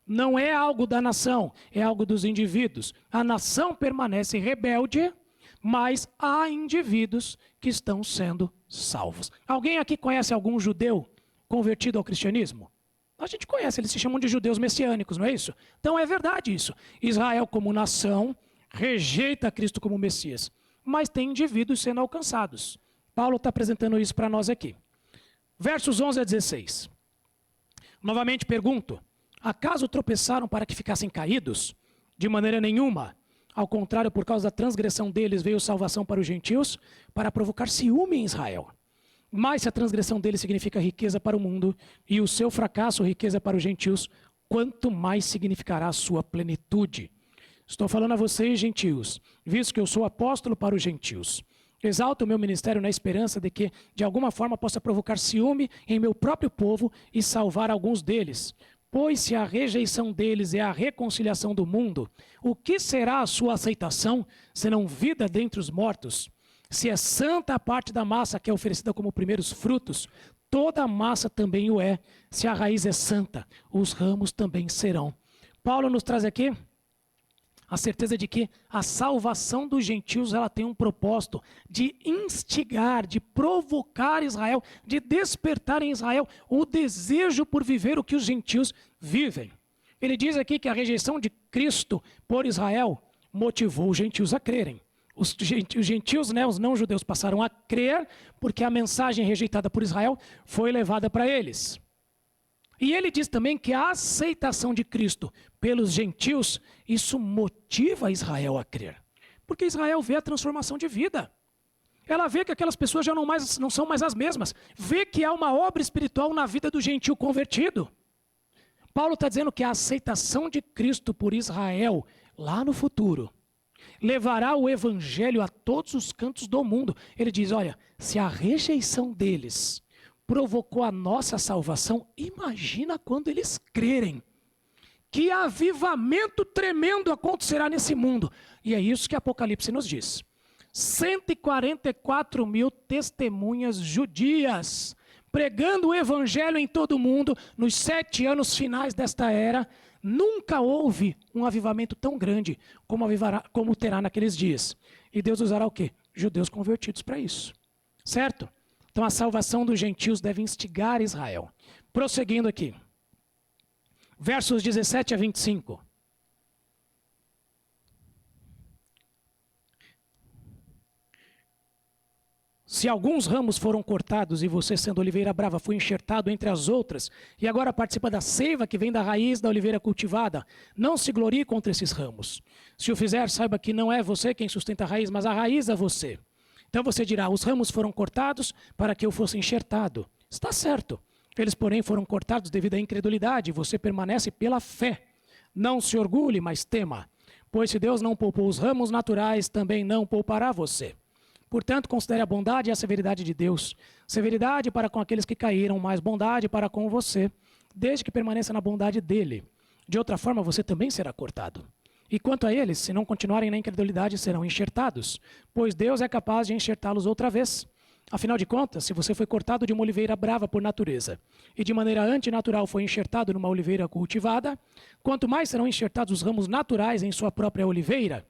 Não é algo da nação, é algo dos indivíduos. A nação permanece rebelde, mas há indivíduos que estão sendo salvos. Alguém aqui conhece algum judeu convertido ao cristianismo? A gente conhece, eles se chamam de judeus messiânicos, não é isso? Então é verdade isso. Israel como nação rejeita Cristo como Messias, mas tem indivíduos sendo alcançados. Paulo está apresentando isso para nós aqui. Versos 11 a 16. Novamente pergunto, acaso tropeçaram para que ficassem caídos? De maneira nenhuma. Ao contrário, por causa da transgressão deles veio salvação para os gentios, para provocar ciúme em Israel. Mas se a transgressão deles significa riqueza para o mundo, e o seu fracasso riqueza para os gentios, quanto mais significará a sua plenitude? Estou falando a vocês, gentios, visto que eu sou apóstolo para os gentios. Exalto o meu ministério na esperança de que, de alguma forma, possa provocar ciúme em meu próprio povo e salvar alguns deles. Pois se a rejeição deles é a reconciliação do mundo, o que será a sua aceitação, senão vida dentre os mortos? Se é santa a parte da massa que é oferecida como primeiros frutos, toda a massa também o é. Se a raiz é santa, os ramos também serão. Paulo nos traz aqui a certeza de que a salvação dos gentios ela tem um propósito de instigar, de provocar Israel, de despertar em Israel o desejo por viver o que os gentios vivem. Ele diz aqui que a rejeição de Cristo por Israel motivou os gentios a crerem. Os gentios, né, os não-judeus passaram a crer porque a mensagem rejeitada por Israel foi levada para eles. E ele diz também que a aceitação de Cristo pelos gentios, isso motiva Israel a crer. Porque Israel vê a transformação de vida. Ela vê que aquelas pessoas já não são mais as mesmas. Vê que há uma obra espiritual na vida do gentio convertido. Paulo está dizendo que a aceitação de Cristo por Israel, lá no futuro, levará o evangelho a todos os cantos do mundo. Ele diz, olha, se a rejeição deles provocou a nossa salvação, imagina quando eles crerem. Que avivamento tremendo acontecerá nesse mundo. E é isso que Apocalipse nos diz. 144 mil testemunhas judias, pregando o evangelho em todo o mundo, nos 7 anos finais desta era. Nunca houve um avivamento tão grande como terá naqueles dias. E Deus usará o quê? Judeus convertidos para isso. Certo? Então a salvação dos gentios deve instigar Israel. Prosseguindo aqui. Versos 17 a 25. Se alguns ramos foram cortados e você, sendo oliveira brava, foi enxertado entre as outras, e agora participa da seiva que vem da raiz da oliveira cultivada, não se glorie contra esses ramos. Se o fizer, saiba que não é você quem sustenta a raiz, mas a raiz é você. Então você dirá, os ramos foram cortados para que eu fosse enxertado. Está certo. Eles, porém, foram cortados devido à incredulidade, e você permanece pela fé. Não se orgulhe, mas tema. Pois se Deus não poupou os ramos naturais, também não poupará você. Portanto, considere a bondade e a severidade de Deus. Severidade para com aqueles que caíram, mas bondade para com você, desde que permaneça na bondade dele. De outra forma, você também será cortado. E quanto a eles, se não continuarem na incredulidade, serão enxertados, pois Deus é capaz de enxertá-los outra vez. Afinal de contas, se você foi cortado de uma oliveira brava por natureza, e de maneira antinatural foi enxertado numa oliveira cultivada, quanto mais serão enxertados os ramos naturais em sua própria oliveira.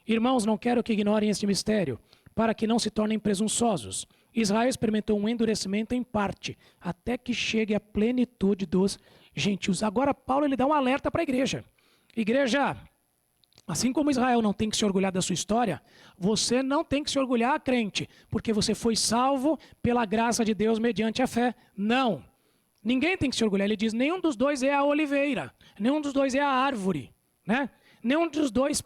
Irmãos, não quero que ignorem este mistério, para que não se tornem presunçosos. Israel experimentou um endurecimento em parte, até que chegue a plenitude dos gentios. Agora Paulo ele dá um alerta para a igreja. Igreja, assim como Israel não tem que se orgulhar da sua história, você não tem que se orgulhar, crente, porque você foi salvo pela graça de Deus mediante a fé. Não. Ninguém tem que se orgulhar. Ele diz, nenhum dos dois é a oliveira, nenhum dos dois é a árvore, né? Nenhum dos dois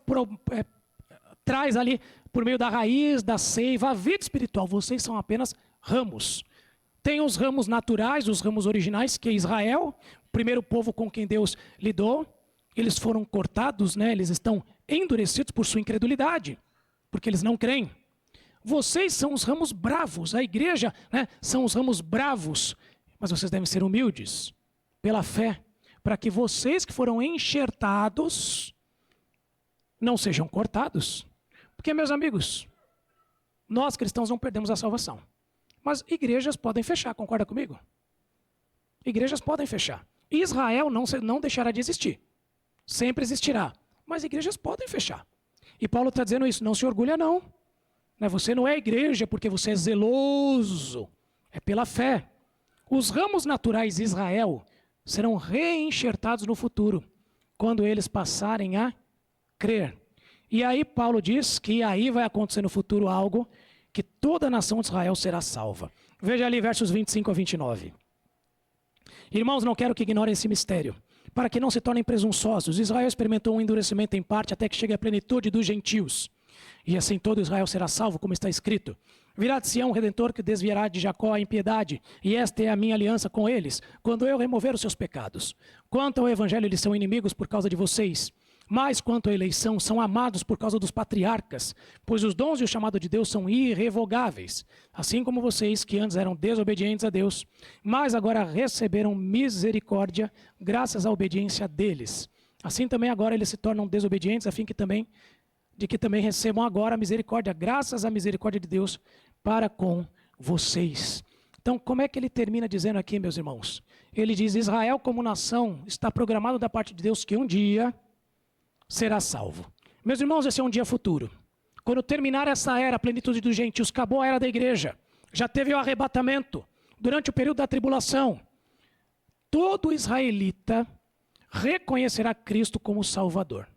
traz ali, por meio da raiz, da seiva, a vida espiritual. Vocês são apenas ramos. Tem os ramos naturais, os ramos originais, que é Israel, o primeiro povo com quem Deus lidou. Eles foram cortados, né? Eles estão endurecidos por sua incredulidade, porque eles não creem. Vocês são os ramos bravos, a igreja, né, são os ramos bravos, mas vocês devem ser humildes, pela fé, para que vocês que foram enxertados não sejam cortados. Porque, meus amigos, nós cristãos não perdemos a salvação. Mas igrejas podem fechar, concorda comigo? Igrejas podem fechar. Israel não deixará de existir. Sempre existirá. Mas igrejas podem fechar. E Paulo está dizendo isso, não se orgulha não. Você não é igreja porque você é zeloso. É pela fé. Os ramos naturais de Israel serão reenxertados no futuro, quando eles passarem a crer. E aí Paulo diz que aí vai acontecer no futuro algo que toda a nação de Israel será salva. Veja ali versos 25 a 29. Irmãos, não quero que ignorem esse mistério, para que não se tornem presunçosos. Israel experimentou um endurecimento em parte até que chegue à plenitude dos gentios. E assim todo Israel será salvo, como está escrito. Virá de Sião um Redentor que desviará de Jacó a impiedade, e esta é a minha aliança com eles, quando eu remover os seus pecados. Quanto ao evangelho, eles são inimigos por causa de vocês. Mas quanto à eleição, são amados por causa dos patriarcas, pois os dons e o chamado de Deus são irrevogáveis, assim como vocês que antes eram desobedientes a Deus, mas agora receberam misericórdia graças à obediência deles. Assim também agora eles se tornam desobedientes, a fim que também recebam agora a misericórdia, graças à misericórdia de Deus para com vocês. Então, como é que ele termina dizendo aqui, meus irmãos? Ele diz, Israel como nação está programado da parte de Deus que um dia será salvo. Meus irmãos, esse é um dia futuro. Quando terminar essa era, a plenitude dos gentios, acabou a era da igreja, já teve o arrebatamento, durante o período da tribulação, todo israelita reconhecerá Cristo como Salvador.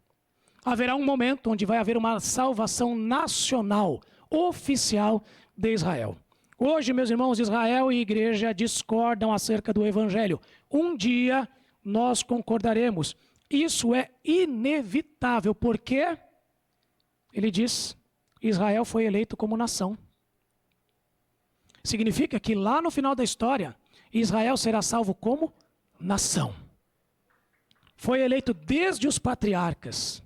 Haverá um momento onde vai haver uma salvação nacional, oficial de Israel. Hoje, meus irmãos, Israel e igreja discordam acerca do evangelho. Um dia nós concordaremos. Isso é inevitável, porque ele diz, Israel foi eleito como nação. Significa que lá no final da história, Israel será salvo como nação. Foi eleito desde os patriarcas.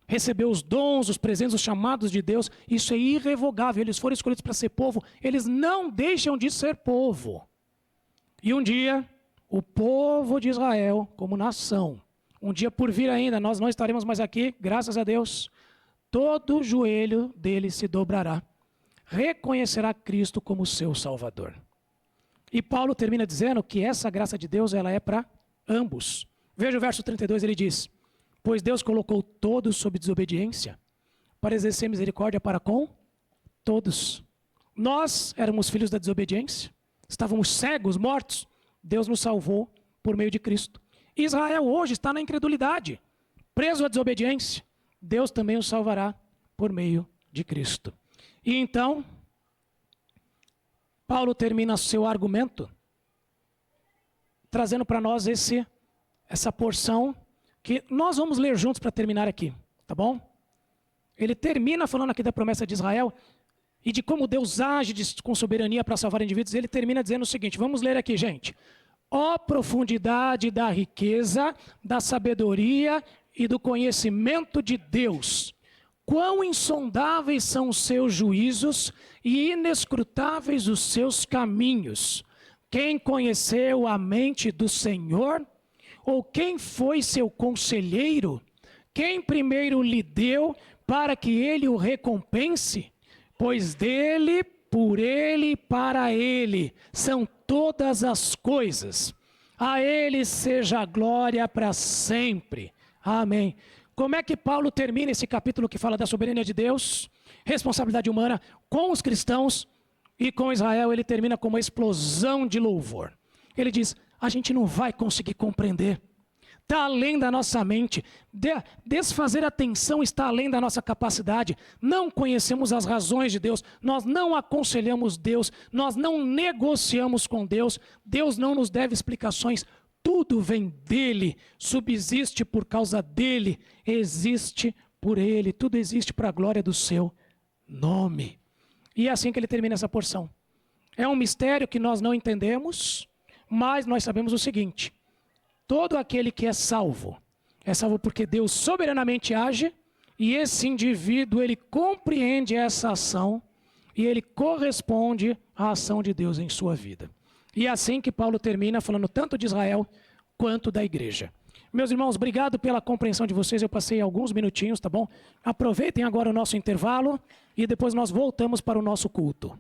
Recebeu os dons, os presentes, os chamados de Deus. Isso é irrevogável. Eles foram escolhidos para ser povo. Eles não deixam de ser povo. E um dia, o povo de Israel, como nação, um dia por vir ainda, nós não estaremos mais aqui, graças a Deus, todo joelho dele se dobrará. Reconhecerá Cristo como seu Salvador. E Paulo termina dizendo que essa graça de Deus ela é para ambos. Veja o verso 32, ele diz, pois Deus colocou todos sob desobediência, para exercer misericórdia para com todos. Nós éramos filhos da desobediência, estávamos cegos, mortos. Deus nos salvou por meio de Cristo. Israel hoje está na incredulidade, preso à desobediência. Deus também o salvará por meio de Cristo. E então, Paulo termina seu argumento, trazendo para nós essa porção que nós vamos ler juntos para terminar aqui, tá bom? Ele termina falando aqui da promessa de Israel e de como Deus age com soberania para salvar indivíduos. Ele termina dizendo o seguinte, vamos ler aqui, gente. Ó profundidade da riqueza, da sabedoria e do conhecimento de Deus. Quão insondáveis são os seus juízos e inescrutáveis os seus caminhos. Quem conheceu a mente do Senhor? Ou quem foi seu conselheiro? Quem primeiro lhe deu para que ele o recompense? Pois dele, por ele e para ele são todas as coisas. A ele seja a glória para sempre. Amém. Como é que Paulo termina esse capítulo que fala da soberania de Deus, responsabilidade humana com os cristãos e com Israel? Ele termina com uma explosão de louvor. Ele diz, a gente não vai conseguir compreender. Está além da nossa mente. Desfazer a tensão está além da nossa capacidade. Não conhecemos as razões de Deus. Nós não aconselhamos Deus. Nós não negociamos com Deus. Deus não nos deve explicações. Tudo vem dele, subsiste por causa dele, existe por ele. Tudo existe para a glória do seu nome. E é assim que ele termina essa porção. É um mistério que nós não entendemos, mas nós sabemos o seguinte. Todo aquele que é salvo porque Deus soberanamente age e esse indivíduo, ele compreende essa ação e ele corresponde à ação de Deus em sua vida. E é assim que Paulo termina falando tanto de Israel quanto da igreja. Meus irmãos, obrigado pela compreensão de vocês. Eu passei alguns minutinhos, tá bom? Aproveitem agora o nosso intervalo e depois nós voltamos para o nosso culto.